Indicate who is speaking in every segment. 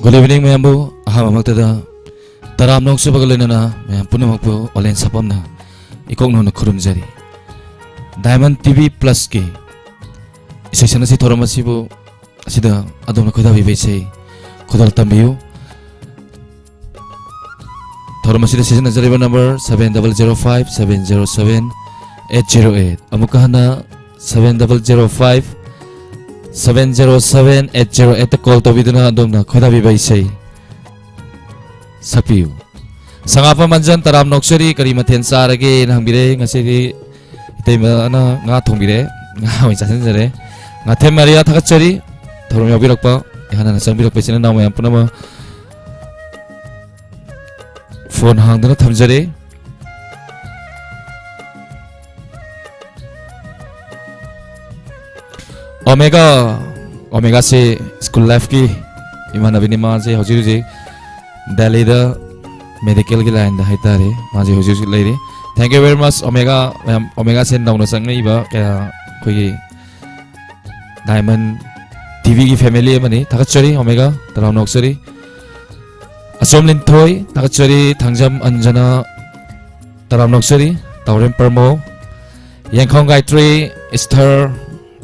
Speaker 1: Good evening, mayambu. Aham magtada. Taram nok subagalena na mayam punamakpu olen sapamna. Ikong no kurumjari. Diamond TV Plus ki. Isesana si thoramasibu asida adom na khoda bibese. Khodal tambiu. Thoramasida season najariba number 7005 707 808. Amukahana 7005 707 808 call to biduna adom na khoda bibese. Sapiu. Sangapa manjan taram noksari kari mathen sarage nangbire ngasiri itema ana nga thongbire nga oi chasenjare nga them maria thakachari thorom yabirakpa ehana na sangbirak pesina namayam punama phone hangdana thamjare Omega se school life ki imanabini ma je hojiri Delhi da medical ki line da haitare ma je hojiri leire. Thank you very much Omega sen nauna sangai ba kaya koi Diamond TV ki family mani thakachari Omega taram noksari Asom Linthoi thakachari Thangjam Anjana taram noksari Taurem Permo Yangkhong Gayatri Esther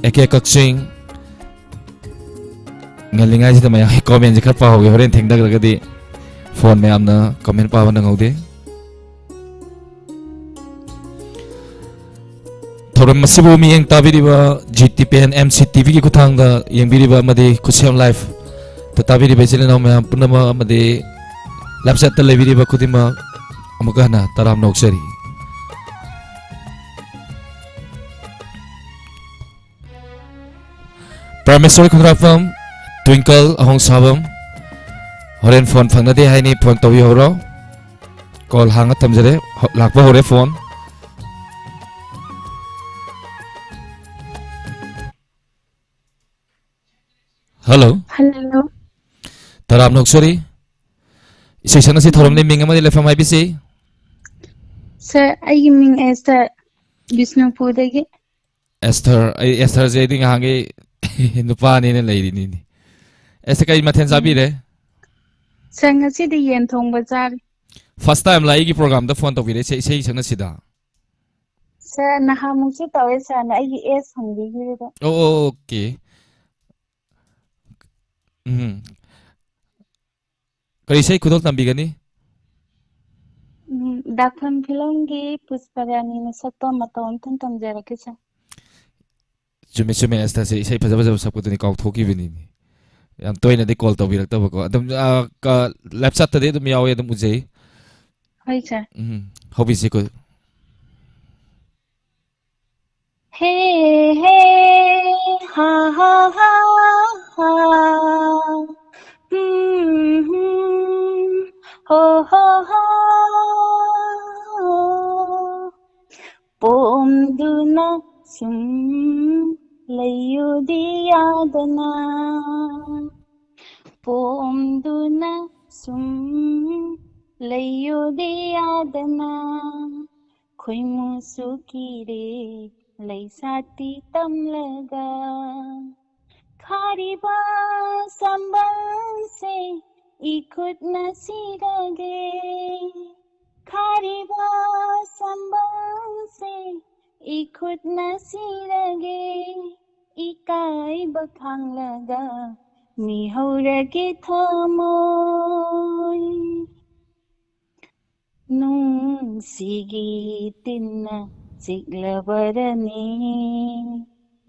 Speaker 1: Eke Kaksing ngalingai sida maya comment je khat pa hoge horen thengda lagadi phone me amna comment pa bana ngaude thoram masibu mi eng tabiriba GTPN MCTV ki kuthang da yengbiriba amadi Kusem Live to tabiriba chilena me punama amadi lapsat ta lebiriba kudima amukana taram noksari Permesori kunrafam Twinkle ahong sabam horen phone phangna de haini phone tawi horo call hanga tamjare lakpa hore phone Hello Taram noksari Isesana si thorom ne minga madi lefam IBC
Speaker 2: Sir ai ming Esther Bisnupur dagi
Speaker 1: Esther je ding hange nupa ni ne leiri ni Ese kai mathen sabi re
Speaker 2: Sir ngasi de yen thongba char
Speaker 1: First time la igi program da phone to vire sei sana sida
Speaker 2: Sir nahamu si tawe sir na ai es hongbi gi da
Speaker 1: Okay Kari sei kudol tambi gani
Speaker 2: Dakham film gi Pusparani na sakto maton tan tamjara ke sa
Speaker 1: Chume esta sei paja sabko ni kau thoki bini Yam toina de call to birak to ko adum ka laptop de dum yawe dum ujei
Speaker 2: Hoi sir
Speaker 1: hobby se ko
Speaker 2: Hey ha ha ha ha ho ho ho Pom duna sum layu diyadana Pom duna sum layu diyadana Khoi musu kire lai sati tamlaga Khariba sambal se ikhut nasirage Khariba sambal se ikhut nasirage ikai bakhang laga mihaurage thamoy nung sigi tinna siglabarani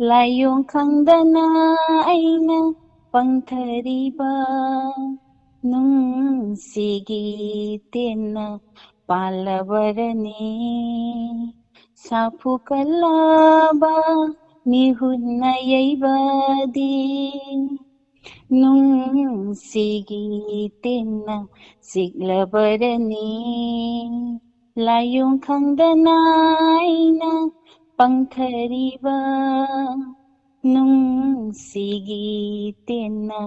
Speaker 2: layong khangdana aina pangthariba nung sigi tinna palabarani Sapu kalaba nihunna yaibadi nung sigi tinna siglabarani layong khangdana aina pangthariba nung sigi tinna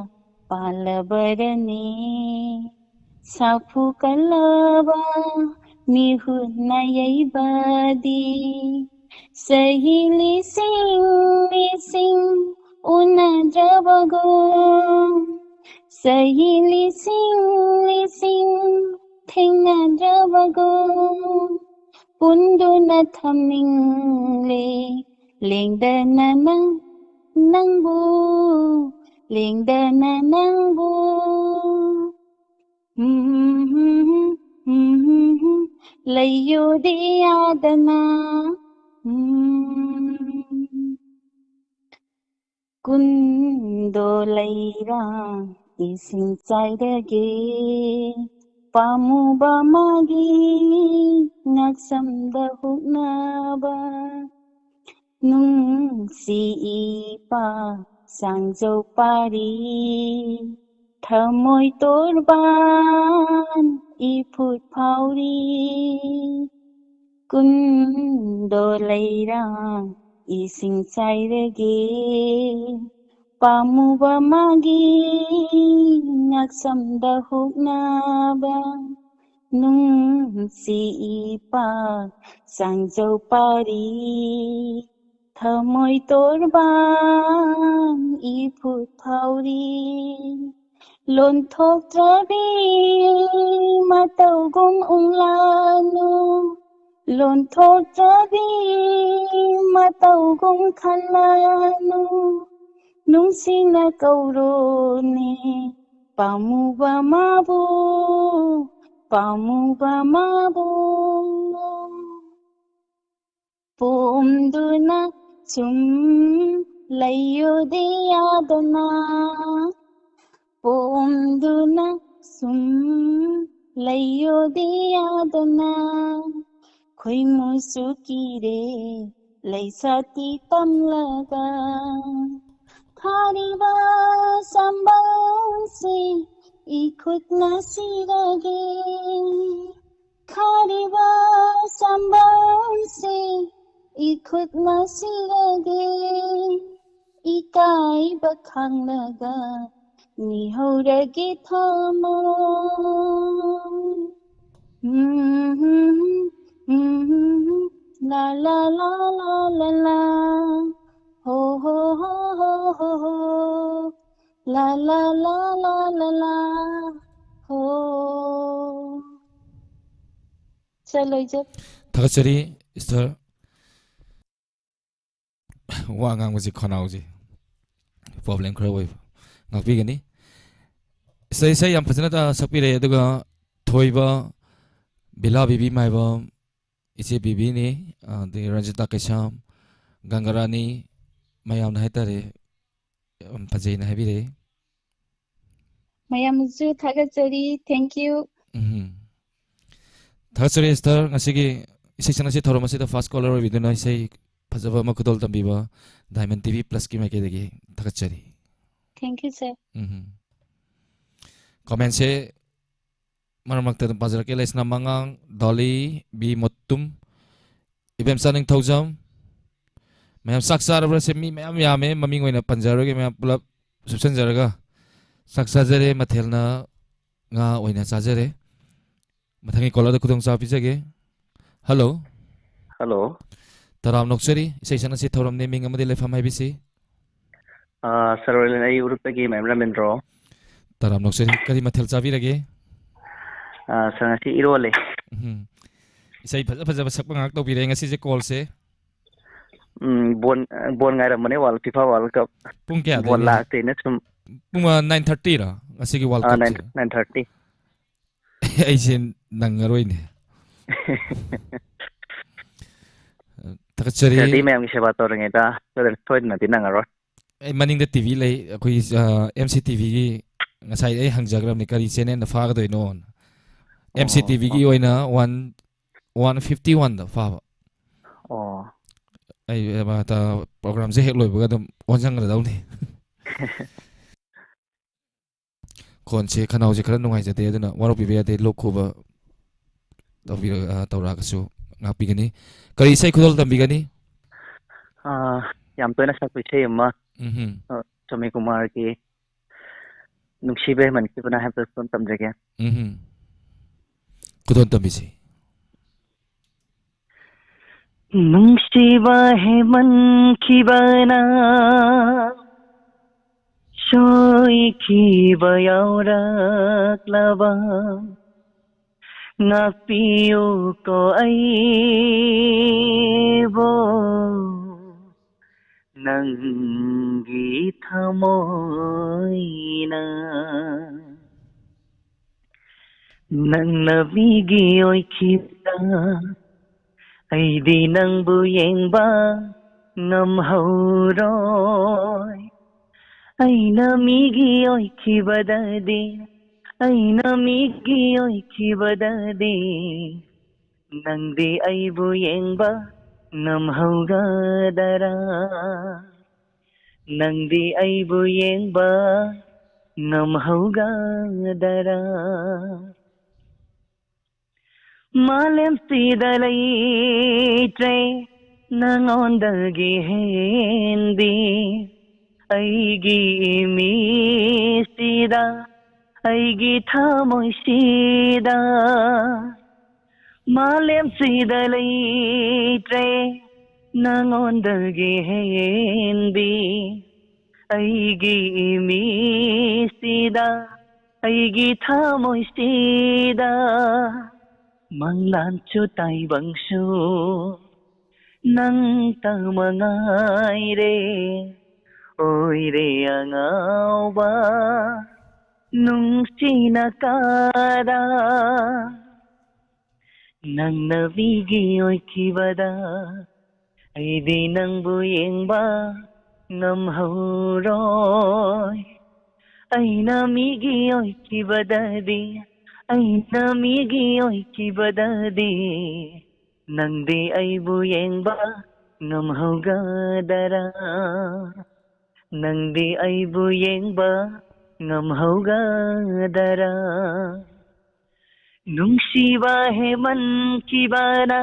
Speaker 2: palabarani sapu kalaba nihunna yaibadi sahili sing una jabago ꯆꯍꯤ ꯂꯤꯁꯤꯡ ꯂꯤꯁꯤꯡ ꯊꯦꯡꯅꯗ꯭ꯔꯕꯒꯨꯝ ꯄꯨꯟꯗꯨꯅ ꯊꯝꯅꯤꯡꯂꯦ ꯂꯦꯡꯗꯅ ꯅꯪꯕꯨ ꯂꯦꯡꯗꯅ ꯅꯪꯕꯨ ꯂꯩꯌꯨꯗꯤ ꯌꯥꯗꯅ ꯀꯨꯟꯗꯣ ꯂꯩꯔꯥꯡ ꯏꯁꯤꯡ ꯆꯥꯏꯔꯒꯦ ꯄꯥꯝꯃꯨꯕ ꯃꯥꯒꯤ ꯉꯛꯁꯝꯗ ꯍꯨꯛꯅꯕ ꯅꯨꯡꯁꯤ ꯏꯄꯥ ꯁꯥꯡꯖꯧ ꯄꯥꯔꯤ ꯊꯃꯣꯏ ꯇꯣꯔꯕꯥꯟ 이풋 파우리 꾼돌레이랑 이승차이르게 빠무바마기 낙섬다 훅나바 뭉시이빠 쌍저파리 thơm tối ban y phút thâu đi lôn thốc trở đi mà tàu cũng ung la nu lôn thốc trở đi mà tàu cũng khăn la nu nung xin na cầu rô nè pamu ba ma bu Pumduna sum layudiyadana Pumduna sum layudiyadana Khoi musukire laysati tamlaga Khariba sambalsi ikut nasirage Khariba sambalsi ikut nasirage ikaiba khangnaga nihorage thamo la la la la la la ho ho ho ho ho ho la la la la la la ho chalo jab
Speaker 1: thakachari sir wa ngang ji khonau ji problem khra wai ngakpi gani sai yam phajana ta sakpi re aduga thoiba bila bibi maiba iche bibi ni de ranjita kaisam gangarani mayam na haitare phajai na habi re
Speaker 2: mayamju thagachari thank you
Speaker 1: thakachari sir ngasigi isai chana se thorom se da fast caller biduna isai phajaba ma khudol tambiba diamond tv plus ki make degi thakachari
Speaker 2: thank you sir
Speaker 1: comment se maramakta bazar ke lesna mangang dolly bi mottum ibem saning thoujam mayam saksar bra se mi mayam yame maming oina panjaroge mayam pulap subsan jaraga saksa jare mathelna nga oina chajare mathangi kola da khudong cha pijage hello
Speaker 3: Hello.
Speaker 1: taram nokchari isai sana se thoram ne ming amade lefam hai bisi
Speaker 3: Sarwalin ay urupagi Ma'am Ramendro.
Speaker 1: taram nokchari kari mathel chabi rage
Speaker 3: Sangasi irole.
Speaker 1: isai phaja phaja sakpa ngak to bi re ngasi je call se
Speaker 3: Bon ngai ramane wal FIFA World Cup.
Speaker 1: pung kya
Speaker 3: Bon la te na sum
Speaker 1: pung 9:30 ra ngasi ki world cup
Speaker 3: 9:30.
Speaker 1: ai sin nangaroi ne thakachari
Speaker 3: Jadi Ma'am ki seba to rengai ta. So then toy na tinang aro.
Speaker 1: ai maning da tv lei akoi mctv gi ngasai ai hangjagram ni kari channel na fa ga doi non mctv gi oina 151 da fa
Speaker 3: Oh.
Speaker 1: ai ba ta program je hek loi ba dum onjang ra dauni kon che khanau je khara nungai jate aduna waro pi be ate lokho ba tabi tawra ka su ngapi gani kari sai khudol tambi gani
Speaker 3: Yam toy na sak piche ma. Chami Kumar ki nungsibe man ki bana have to tam jage.
Speaker 1: khudon tambi si
Speaker 3: Nungsiba he man ki bana ꯁꯣꯏꯈꯤꯕ ꯌꯥꯎꯔꯛꯂꯕ ꯉꯥꯛꯄꯤꯌꯨꯀꯣ ꯑꯩꯕꯨ ꯅꯪꯒꯤ ꯊꯃꯣꯏꯅ ꯅꯪꯅ ꯃꯤꯒꯤ ꯑꯣꯏꯈꯤꯕ ꯑꯩꯗꯤ ꯅꯪꯕꯨ ꯌꯦꯡꯕ ꯉꯝꯍꯧꯔꯣꯏ ꯑꯩꯅ ꯃꯤꯒꯤ ꯑꯣꯏꯈꯤꯕꯗꯗꯤ ꯑꯩꯅ ꯃꯤꯒꯤ ꯑꯣꯏꯈꯤꯕꯗꯗꯤ ꯅꯪꯗꯤ ꯑꯩꯕꯨ ꯌꯦꯡꯕ ꯉꯝꯍꯧꯒꯗꯔꯥ ꯅꯪꯗꯤ ꯑꯩꯕꯨ ꯌꯦꯡꯕ ꯉꯝꯍꯧꯒꯗꯔꯥ ꯃꯥꯂꯦꯝꯁꯤꯗ ꯂꯩꯇ꯭ꯔꯦ ꯅꯪꯉꯣꯟꯗꯒꯤ ꯍꯦꯟꯕꯤ ꯑꯩꯒꯤ ꯃꯤꯁꯤꯗ ꯑꯩꯒꯤ ꯊꯃꯣꯏꯁꯤꯗ ꯃꯥꯂꯦꯝꯁꯤꯗ ꯂꯩꯇ꯭ꯔꯦ ꯅꯪꯉꯣꯟꯗꯒꯤ ꯍꯦꯟꯕꯤ ꯑꯩꯒꯤ ꯃꯤꯁꯤꯗ ꯑꯩꯒꯤ ꯊꯃꯣꯏꯁꯤꯗ ꯃꯪꯂꯥꯟꯁꯨ ꯇꯥꯏꯕꯪꯁꯨ ꯅꯪꯇ ꯃꯉꯥꯏꯔꯦ ꯑꯣꯏꯔꯦ ꯑꯉꯥꯎꯕ ꯅꯨꯡꯁꯤꯅ ꯀꯥꯗ ꯅꯪꯅ ꯃꯤꯒꯤ ꯑꯣꯏꯈꯤꯕꯗ ꯑꯩꯗꯤ ꯅꯪꯕꯨ ꯌꯦꯡꯕ ꯉꯝꯍꯧꯔꯣꯏ ꯑꯩꯅ ꯃꯤꯒꯤ ꯑꯣꯏꯈꯤꯕꯗꯗꯤ ꯑꯩꯅ ꯃꯤꯒꯤ ꯑꯣꯏꯈꯤꯕꯗꯗꯤ ꯅꯪꯗꯤ ꯑꯩꯕꯨ ꯌꯦꯡꯕ ꯉꯝꯍꯧꯒꯗꯔꯥ ꯅꯪꯗꯤ ꯑꯩꯕꯨ ꯌꯦꯡꯕ ꯉꯝꯍꯧꯒꯗꯔꯥ ꯅꯨꯡꯁꯤꯕ ꯍꯦꯃꯟꯈꯤꯕꯅ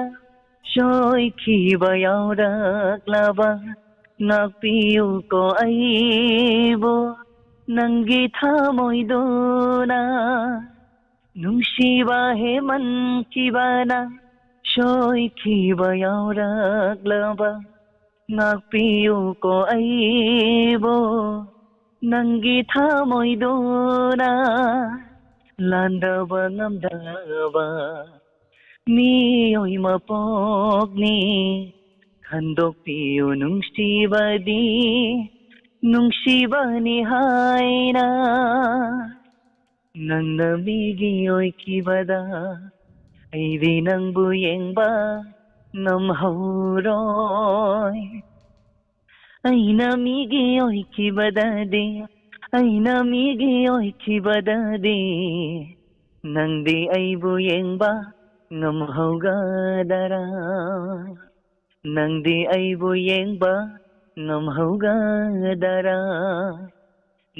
Speaker 3: ꯁꯣꯏꯈꯤꯕ ꯌꯥꯎꯔꯛꯂꯕ ꯉꯥꯛꯄꯤꯌꯨꯀꯣ ꯑꯩꯕꯨ ꯅꯪꯒꯤ ꯊꯃꯣꯏꯗꯨꯅ ꯅꯨꯡꯁꯤꯕ ꯍꯦꯃꯟꯈꯤꯕꯅ ꯁꯣꯏꯈꯤꯕ ꯌꯥꯎꯔꯛꯂꯕ ꯉꯥꯛꯄꯤꯌꯨꯀꯣ ꯑꯩꯕꯨ ꯅꯪꯒꯤ ꯊꯃꯣꯏꯗꯨꯅ ꯂꯥꯟꯗꯕ ꯉꯝꯗꯕ ꯃꯤꯑꯣꯏ ꯃꯄꯣꯛꯅꯤ ꯈꯟꯗꯣꯛꯄꯤꯌꯨ ꯅꯨꯡꯁꯤꯕꯗꯤ ꯅꯨꯡꯁꯤꯕꯅꯤ ꯍꯥꯏꯅ ꯅꯪꯅ ꯃꯤꯒꯤ ꯑꯣꯏꯈꯤꯕꯗ ꯑꯩꯗꯤ ꯅꯪꯕꯨ ꯌꯦꯡꯕ ꯉꯝꯍꯧꯔꯣꯏ ꯑꯩꯅ ꯃꯤꯒꯤ ꯑꯣꯏꯈꯤꯕꯗꯗꯤ ꯑꯩꯅ ꯃꯤꯒꯤ ꯑꯣꯏꯈꯤꯕꯗꯗꯤ ꯅꯪꯗꯤ ꯑꯩꯕꯨ ꯌꯦꯡꯕ ꯉꯝꯍꯧꯒꯗꯔꯥ ꯅꯪꯗꯤ ꯑꯩꯕꯨ ꯌꯦꯡꯕ ꯉꯝꯍꯧꯒꯗꯔꯥ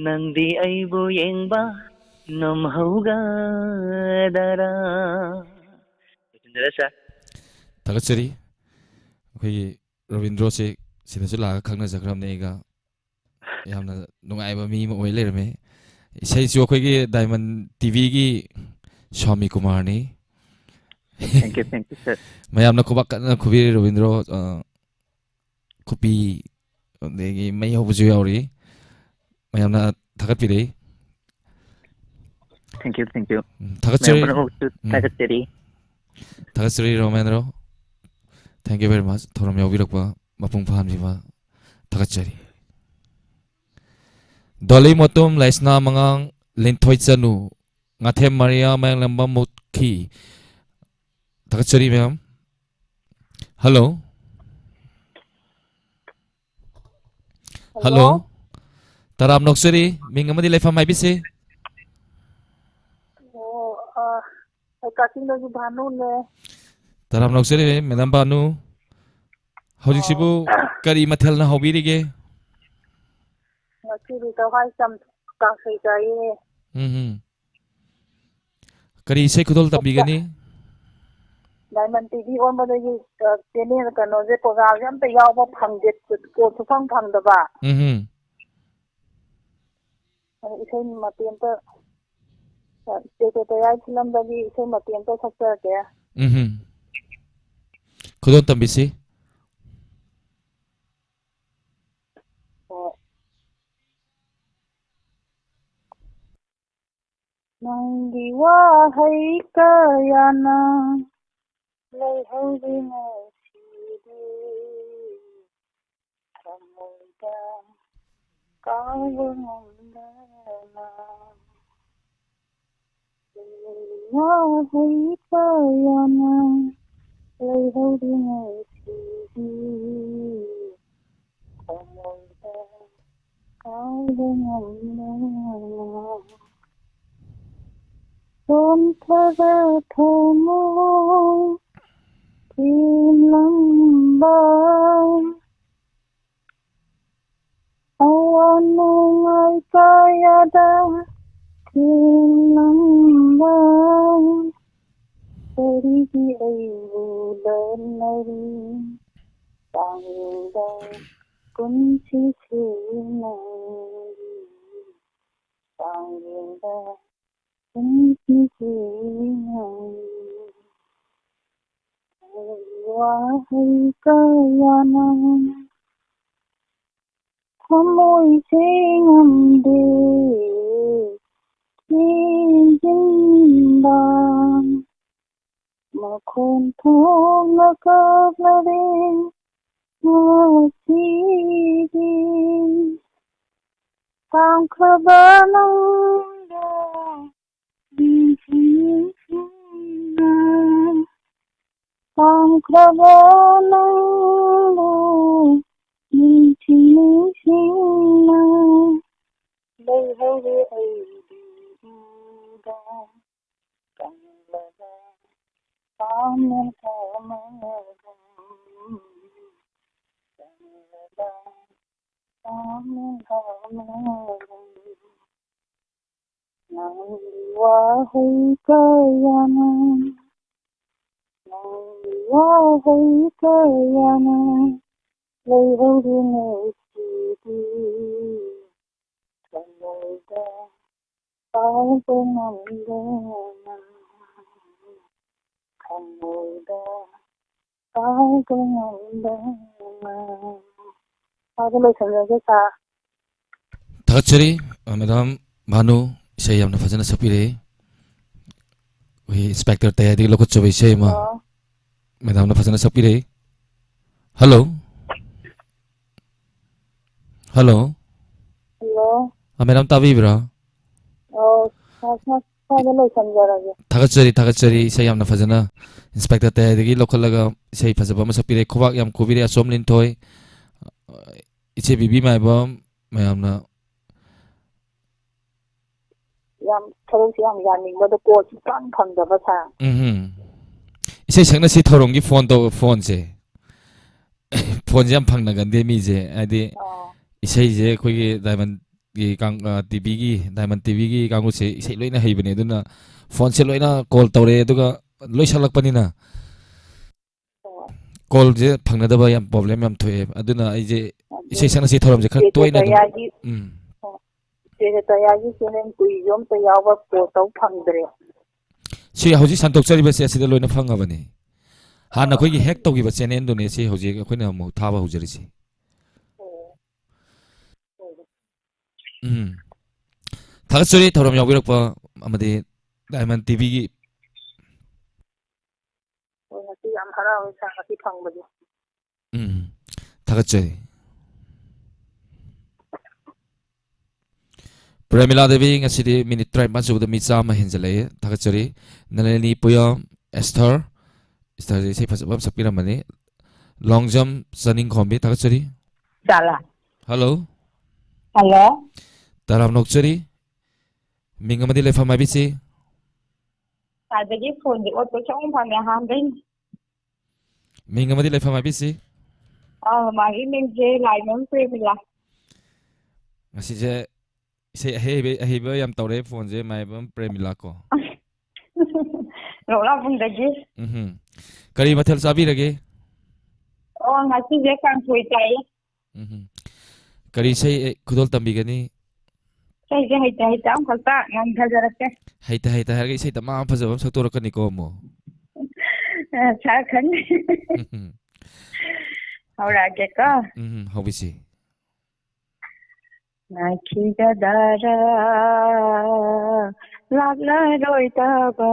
Speaker 3: ꯅꯪꯗꯤ ꯑꯩꯕꯨ ꯌꯦꯡꯕ ꯉꯝꯍꯧꯒꯗꯔꯥ
Speaker 1: ꯊꯥꯒꯠꯆꯔꯤ ꯑꯩꯈꯣꯏꯒꯤ ꯔꯕꯤꯟꯗ꯭ꯔꯣꯁꯦ ꯁꯤꯗꯁꯨ ꯂꯥꯛꯑꯒ ꯈꯪꯅꯖꯈ꯭ꯔꯕꯅꯦ ꯑꯩꯒ ꯌꯥꯝꯅ ꯅꯨꯡꯉꯥꯏꯕ ꯃꯤ ꯑꯃ ꯑꯣꯏ ꯂꯩꯔꯝꯃꯦ ꯏꯁꯩꯁꯨ ꯑꯩꯈꯣꯏꯒꯤ ꯗꯥꯏꯃꯟ ꯇꯤꯚꯤꯒꯤ ꯁ꯭ꯋꯥꯃꯤ ꯀꯨꯃꯥꯔꯅꯤ
Speaker 3: Thank you, sir.
Speaker 1: ꯃꯌꯥꯝꯅ ꯈꯨꯕꯥꯛ ꯀꯟꯅ ꯈꯨꯕꯤꯔꯤ ꯔꯕꯤꯟꯗ꯭ꯔꯣ ꯈꯨꯄꯤ ꯑꯗꯒꯤ ꯃꯩ ꯍꯧꯕꯁꯨ ꯌꯥꯎꯔꯤ ꯃꯌꯥꯝꯅ ꯊꯥꯒꯠꯄꯤꯔꯛꯏ
Speaker 3: Thank you, thank you.
Speaker 1: ꯊꯥꯒꯠꯆꯔꯤ
Speaker 3: ꯊꯥꯒꯠꯆꯔꯤ
Speaker 1: ꯔꯣꯃꯦꯟꯗ꯭ꯔꯣ ꯊꯦꯡꯛ ꯌꯨ ꯚꯦꯔꯤ ꯃꯆ ꯊꯧꯔꯝ ꯌꯥꯎꯕꯤꯔꯛꯄ ꯃꯄꯨꯡ ꯐꯥꯍꯟꯕꯤꯕ ꯊꯥꯒꯠꯆꯔꯤ ꯗꯣꯂꯤ ꯃꯣꯇꯨꯝ ꯂꯩꯁꯅꯥ ꯃꯉꯥꯡ ꯂꯤꯟꯊꯣꯏ ꯆꯅꯨ ꯉꯥꯊꯦꯝ ꯃꯔꯤꯌꯥ ꯃꯌꯥꯡꯂꯝꯕ ꯃꯨꯠꯈꯤꯊꯥꯒꯠꯆꯔꯤ ꯃꯌꯥꯝ ꯍꯜꯂꯣ ꯍꯜꯂꯣ ꯇꯔꯥꯝ ꯅꯣꯛꯆꯔꯤ ꯃꯤꯡ ꯑꯃꯗꯤ ꯂꯩꯐꯝ ꯍꯥꯏꯕꯤꯁꯤ
Speaker 2: ꯀꯛꯆꯤꯡꯗꯒꯤ ꯚꯥꯅꯨꯅꯦ
Speaker 1: ꯇꯔꯥꯝ ꯅꯣꯛꯆꯔꯤ ꯃꯦꯗꯥꯝ ꯕꯥꯅꯨ ꯍꯧꯖꯤꯛꯁꯤꯕꯨ ꯀꯔꯤ ꯃꯊꯦꯜꯅ ꯍꯧꯕꯤꯔꯤꯒꯦ
Speaker 2: ꯉꯁꯤꯗꯤ ꯆꯛꯋꯥꯏ ꯀꯥꯡꯁꯣꯏ ꯆꯥꯏꯌꯦ
Speaker 1: ꯀꯔꯤ ꯏꯁꯩ ꯈꯨꯗꯣꯜ ꯇꯝꯕꯤꯒꯅꯤ
Speaker 2: ꯗꯥꯏꯃꯟ ꯇꯤꯚꯤ ꯑꯣꯟꯕꯗꯒꯤ ꯆꯦꯅꯦꯜ ꯀꯩꯅꯣꯁꯦ ꯄ꯭ꯔꯣꯒ꯭ꯔꯥꯝꯁꯦ ꯑꯝꯇ ꯌꯥꯎꯕ ꯐꯪꯗꯦ ꯀꯣꯜ ꯁꯨꯐꯪ ꯐꯪꯗꯕ ꯏꯁꯩ ꯃꯇꯦꯛ ꯑꯃꯇ ꯇꯦꯀꯣꯇꯌꯥꯏ ꯐꯤꯂꯝꯗꯒꯤ ꯏꯁꯩ ꯃꯇꯦꯛ ꯑꯃꯇ ꯁꯛꯆꯔꯛꯀꯦ
Speaker 1: ꯈꯨꯗꯣꯜ ꯇꯝꯕꯤꯁꯤ
Speaker 2: ꯅꯪꯒꯤ ꯋꯥꯍꯩ ꯀꯌꯥꯅ ꯂꯩꯍꯧꯔꯤ ꯉꯁꯤꯗꯤ ꯊꯃꯣꯏꯗ ꯀꯥꯎꯕ ꯉꯝꯗꯅ ꯋꯥꯍꯩ ꯀꯌꯥꯅ ꯂꯩꯍꯧꯔꯤ ꯉꯁꯤꯗꯤ ꯊꯃꯣꯏꯗ ꯀꯥꯎꯕ ꯉꯝꯗꯅ ꯁꯣꯟꯊꯕ ꯊꯃꯣꯏ ꯊꯤꯂꯝꯕ ꯑꯋꯥ ꯅꯨꯡꯉꯥꯏ ꯀꯌꯥꯗ ꯊꯤꯂꯝꯕ ꯀꯔꯤꯒꯤ ꯑꯩꯕꯨ ꯂꯣꯠꯅꯔꯤ ꯇꯥꯡꯗ ꯄꯨꯟꯁꯤꯁꯦ ꯅꯪꯒꯤ ꯇꯥꯡꯗ ꯄꯨꯟꯁꯤꯁꯦ ꯅꯪꯒꯤ ꯋꯥꯍꯩ ꯀꯌꯥꯅ ꯊꯃꯣꯏꯁꯦ ꯉꯝꯗꯦ ꯊꯤꯖꯤꯟꯕ ꯃꯈꯣꯟ ꯊꯣꯛꯅ ꯀꯞꯂꯔꯦ ꯉꯁꯤꯗꯤ ꯄꯥꯡꯈ꯭ꯔꯕ ꯅꯪꯗ ꯅꯤꯡꯁꯤꯡꯅ ꯄꯥꯡꯈ꯭ꯔꯕ ꯅꯪꯗ ꯅꯤꯡꯁꯤꯡꯅ ꯂꯩꯍꯧꯔꯦ ꯑꯩꯒꯤ ꯎꯗ ꯀꯜꯂꯕ ꯄꯥꯝꯅ ꯊꯃꯒ ꯀꯜꯂꯕ ꯄꯥꯝꯅ ꯊꯃꯒ ꯅꯪꯒꯤ ꯋꯥꯍꯩ ꯀꯌꯥꯅ ꯅꯪꯒꯤ ꯋꯥꯍꯩ ꯀꯌꯥꯅ ꯂꯩꯍꯧꯔꯤ ꯉꯁꯤꯗꯤ ꯊꯃꯣꯏꯗ ꯀꯥꯎꯕ ꯉꯝꯗꯅ ꯊꯃꯣꯏꯗ ꯀꯥꯎꯕ ꯉꯝꯗꯅ ꯑꯗꯨ ꯂꯣꯏꯁꯤꯜꯂꯒꯦ ꯁꯥ
Speaker 1: ꯊꯥꯒꯠꯆꯔꯤ ꯃꯦꯗꯥꯝ ꯚꯥꯅꯨ ꯏꯁꯩ ꯌꯥꯝꯅ ꯐꯖꯅ ꯁꯛꯄꯤꯔꯛꯏ ꯑꯩꯈꯣꯏ ꯏꯟꯁꯄꯦꯛꯇꯔ ꯇꯌꯥꯏꯗꯒꯤ ꯂꯧꯈꯠꯆꯕ ꯏꯁꯩ ꯑꯃ ꯃꯦꯗꯥꯝꯅ ꯐꯖꯅ ꯁꯛꯄꯤꯔꯛꯏ ꯍꯜꯂꯣ ꯍꯜꯂꯣ
Speaker 2: ꯍꯜꯂꯣ
Speaker 1: ꯃꯦꯗꯥꯝ ꯇꯥꯕꯤꯕ꯭ꯔꯥ
Speaker 2: ꯁ꯭ꯋꯥꯏꯗ ꯂꯣꯏꯁꯤꯟꯖꯔꯒꯦ
Speaker 1: ꯊꯥꯒꯠꯆꯔꯤ ꯏꯁꯩ ꯌꯥꯝꯅ ꯐꯖꯅ ꯏꯟꯁꯄꯦꯛꯇꯔ ꯇꯌꯥꯏꯗꯒꯤ ꯂꯧꯈꯠꯂꯒ ꯏꯁꯩ ꯐꯖꯕ ꯑꯃ ꯁꯛꯄꯤꯔꯛꯏ ꯈꯨꯕꯥꯛ ꯌꯥꯝ ꯈꯨꯕꯤꯔꯛꯏ ꯑꯁꯣꯝ ꯂꯤꯟꯊꯣꯏ ꯏꯆꯦ ꯕꯤꯕꯤ ꯃꯥꯏꯕꯝ ꯃꯌꯥꯝꯅ
Speaker 2: ꯌꯥꯝ ꯊꯕꯛꯁꯦ ꯌꯥꯝ ꯌꯥꯅꯤꯡꯕꯗꯣ ꯀꯣꯜ ꯁꯨꯡꯐꯪ ꯐꯪꯗꯕ ꯁꯥꯔ
Speaker 1: ꯏꯁꯩ ꯁꯛꯅꯁꯤ ꯊꯧꯔꯝꯒꯤ ꯐꯣꯟ ꯇꯧꯕ ꯐꯣꯟꯁꯦ ꯐꯣꯟꯁꯦ ꯌꯥꯝ ꯐꯪꯅꯒꯟꯗꯦ ꯃꯤꯁꯦ ꯍꯥꯏꯗꯤ ꯏꯁꯩꯁꯦ ꯑꯩꯈꯣꯏꯒꯤ ꯗꯥꯏꯃꯟꯒꯤ ꯇꯤꯚꯤꯒꯤ ꯗꯥꯏꯃꯟ ꯇꯤꯚꯤꯒꯤ ꯀꯥꯡꯕꯨꯁꯦ ꯏꯁꯩ ꯂꯣꯏꯅ ꯍꯩꯕꯅꯦ ꯑꯗꯨꯅ ꯐꯣꯟꯁꯦ ꯂꯣꯏꯅ ꯀꯣꯜ ꯇꯧꯔꯛꯑꯦ ꯑꯗꯨꯒ ꯂꯣꯏ ꯁꯛꯂꯛꯄꯅꯤꯅ ꯀꯣꯜꯁꯦ ꯐꯪꯅꯗꯕ ꯌꯥꯝ ꯄ꯭ꯔꯣꯕ꯭ꯂꯦꯝ ꯌꯥꯝ ꯊꯣꯛꯑꯦ ꯑꯗꯨꯅ ꯑꯩꯁꯦ ꯏꯁꯩ ꯁꯛꯅꯁꯤ ꯊꯧꯔꯝꯁꯦ ꯈꯔ ꯇꯣꯏꯅ ꯑꯗꯨꯝ
Speaker 2: ꯇꯌꯥꯒꯤ ꯆꯦꯅꯦꯜ ꯀꯨꯏꯁꯨ ꯑꯝꯇ ꯌꯥꯎꯕ ꯀꯣꯜ ꯇꯧ ꯐꯪꯗ꯭ꯔꯦ
Speaker 1: ꯁꯤ ꯍꯧꯖꯤꯛ ꯁꯟꯗꯣꯛꯆꯔꯤꯕꯁꯦ ꯑꯁꯤꯗ ꯂꯣꯏꯅ ꯐꯪꯉꯕꯅꯤ ꯍꯥꯟꯅ ꯑꯩꯈꯣꯏꯒꯤ ꯍꯦꯛ ꯇꯧꯈꯤꯕ ꯆꯦꯅꯦꯜꯗꯨꯅꯦ ꯁꯤ ꯍꯧꯖꯤꯛ ꯑꯩꯈꯣꯏꯅ ꯑꯃꯨꯛ ꯊꯥꯕ ꯍꯧꯖꯔꯤꯁꯤ ꯊꯥꯒꯠꯆꯔꯤ ꯊꯧꯔꯝ ꯌꯥꯎꯕꯤꯔꯛꯄ ꯑꯃꯗꯤ ꯗꯥꯏꯃꯟ ꯇꯤꯚꯤꯒꯤ
Speaker 2: ꯉꯁꯤ ꯌꯥꯝ ꯍꯔꯥꯎꯋꯦ ꯁꯥꯔ ꯉꯁꯤ ꯐꯪꯕꯁꯦꯊꯥꯒꯠꯆꯔꯤ
Speaker 1: ꯄ꯭ꯔꯦꯃꯤꯂꯥ ꯗꯦꯕꯤ ꯉꯁꯤꯗꯤ ꯃꯤꯅꯤꯠ 35 ꯁꯨꯕꯗ ꯃꯤ 100 ꯍꯦꯟꯖꯜꯂꯛꯑꯦ ꯊꯥꯒꯠꯆꯔꯤ ꯅꯂꯤꯅꯤ ꯄꯨꯌꯝ ꯏꯁꯊꯔꯁꯦ ꯏꯁꯩ ꯐꯖꯕ ꯑꯃ ꯁꯛꯄꯤꯔꯝꯕꯅꯤ ꯂꯣꯡꯖꯝ ꯆꯅꯤꯡ ꯈꯣꯝꯕꯤ ꯊꯥꯒꯠꯆꯔꯤ ꯍꯜꯂꯣ
Speaker 2: ꯍꯜꯂꯣ
Speaker 1: ꯇꯔꯥꯝ ꯅꯣꯛꯆꯔꯤ ꯃꯤꯡ ꯑꯃꯗꯤ ꯂꯩꯐꯝ ꯍꯥꯏꯕꯤꯁꯤ
Speaker 2: ꯑꯗꯒꯤ ꯐꯣꯟꯁꯦ ꯑꯣꯠꯄ ꯁꯨꯡ ꯐꯪꯉꯦ ꯑꯍꯥꯟꯕꯩꯅꯤ
Speaker 1: ꯃꯤꯡ ꯑꯃꯗꯤ ꯂꯩꯐꯝ ꯍꯥꯏꯕꯤꯁꯤ
Speaker 2: ꯃꯥꯒꯤ ꯃꯤꯡꯁꯦ ꯂꯥꯏꯃꯝ ꯄ꯭ꯔꯦꯃꯤꯂꯥ
Speaker 1: ꯉꯁꯤꯁꯦ ꯏꯁꯩ ꯑꯍꯩꯕ ꯌꯥꯝ ꯇꯧꯔꯦ ꯐꯣꯟꯁꯦ ꯃꯥꯏꯕꯝ ꯄ꯭ꯔꯦꯃꯤꯂꯥ ꯀꯣ
Speaker 2: ꯂꯣꯛꯂꯥꯛꯄꯨꯡꯗꯒꯤ
Speaker 1: ꯀꯔꯤ ꯃꯊꯦꯜ ꯆꯥꯕꯤꯔꯒꯦ
Speaker 2: ꯉꯁꯤꯁꯦ ꯀꯥꯡꯁꯣꯏ ꯆꯥꯏꯌꯦ
Speaker 1: ꯀꯔꯤ ꯏꯁꯩ ꯈꯨꯗꯣꯜ ꯇꯝꯕꯤꯒꯅꯤ
Speaker 2: ꯏꯁꯩꯁꯦ ꯍꯩꯇ ꯑꯃꯈꯛꯇ ꯉꯝꯊꯖꯔꯛꯀꯦ
Speaker 1: ꯍꯩꯇ ꯍꯥꯏꯔꯒ ꯏꯁꯩ ꯇꯃꯥ ꯐꯖꯕ ꯑꯃ ꯁꯛꯇꯣꯔꯛꯀꯅꯤꯀꯣ ꯑꯃꯨꯛ
Speaker 2: ꯁꯥꯔ ꯈꯪꯅꯤ ꯍꯧꯔꯛꯑꯒꯦꯀꯣ
Speaker 1: ꯍꯧꯕꯤꯁꯤ
Speaker 2: ꯉꯥꯏꯈꯤꯒꯗꯔꯥ ꯂꯥꯛꯂꯔꯣꯏꯗꯕ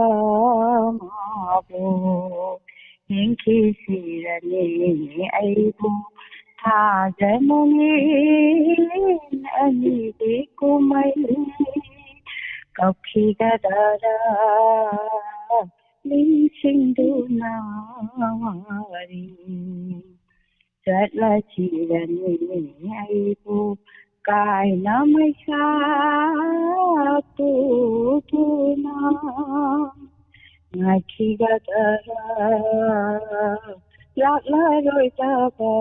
Speaker 2: ꯃꯥꯕꯨ ꯌꯦꯡꯈꯤꯁꯤꯔꯅꯤ ꯑꯩꯕꯨ ꯊꯥꯖꯅꯅꯤ ꯑꯅꯤꯒꯤ ꯀꯨꯝꯃꯩ ꯀꯞꯈꯤꯒꯗꯔꯥ ꯅꯤꯡꯁꯤꯡꯗꯨꯅ ꯋꯥꯔꯤ ꯆꯠꯂꯁꯤꯔꯅꯤ ꯑꯩꯕꯨ ꯀꯥꯏꯅ ꯃꯩꯁꯥ ꯇꯨꯇꯨꯅ ꯉꯥꯏꯈꯤꯒꯗꯔꯥ ꯂꯥꯛꯂꯔꯣꯏꯗꯕ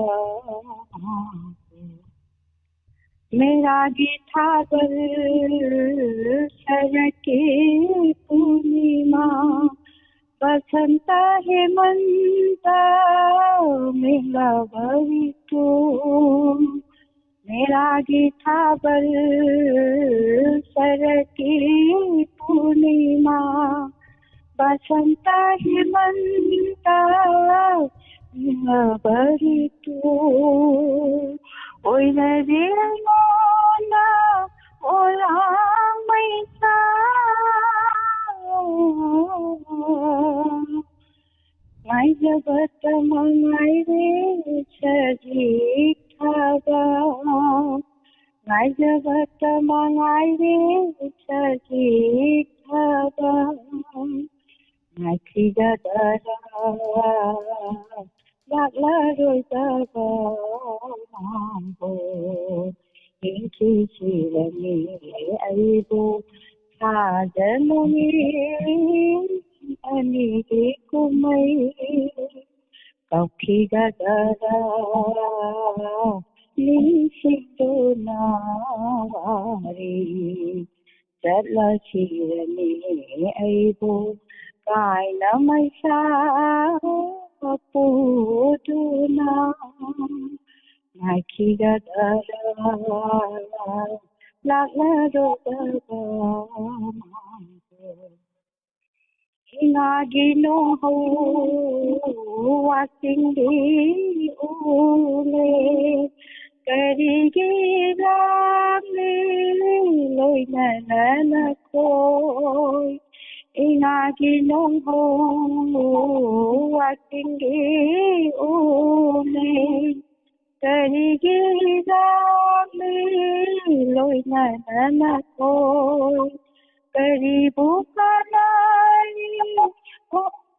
Speaker 2: मेरागी थागल शरके पूर्णिमा बसंत हेमंत मेला भरी तू मेरागी थागल शरके पूर्णिमा बसंत हेमंत मेला भरी तू ओइनरेमोना ओलामैसा माइजबत मंगाइरे सजिक थागा माइजबत मंगाइरे सजिक थागा नाखिगदरा ꯂꯥꯛꯂꯔꯣꯏꯗꯕ ꯃꯥꯕꯨ ꯌꯦꯡꯈꯤꯁꯤꯔꯅꯤ ꯑꯩꯕꯨ ꯊꯥꯖꯅꯅꯤ ꯑꯅꯤꯒꯤ ꯀꯨꯝꯃꯩ ꯀꯞꯈꯤꯒꯗꯔꯥ ꯅꯤꯡꯁꯤꯡꯗꯨꯅ ꯋꯥꯔꯤ ꯆꯠꯂꯁꯤꯔꯅꯤ ꯑꯩꯕꯨ ꯀꯥꯏꯅ ꯃꯩꯁꯥ Puduna Naikhigadara Lagladodaba Inagino ho Wasindi ule Karigirami Loinana koi Inagino ho Watingi ule Karigirami Loinana koi Karibu kanai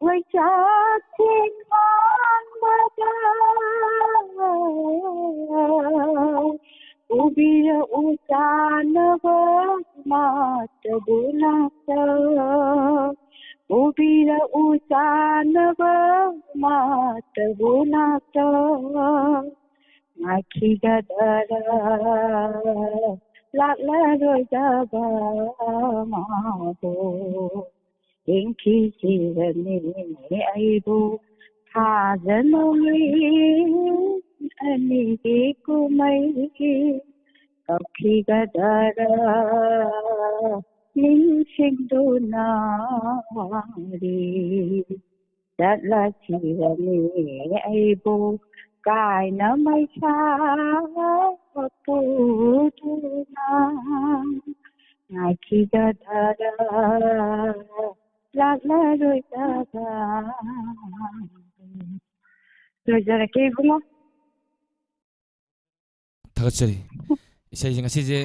Speaker 2: Wajatin manmada Ubira usanava mata bulata Ubira usanava mata bulata Naikhigadara Lagladodaba mabu Yengkisirani aibu Thazanami anigi kumai Kaphigadara Ningshinduna wari Datlachirani aibu Kaina maisa Puduna Naikhigadara Lagladodaba Lojarakke bungo
Speaker 1: Thagatsari isai jing asi je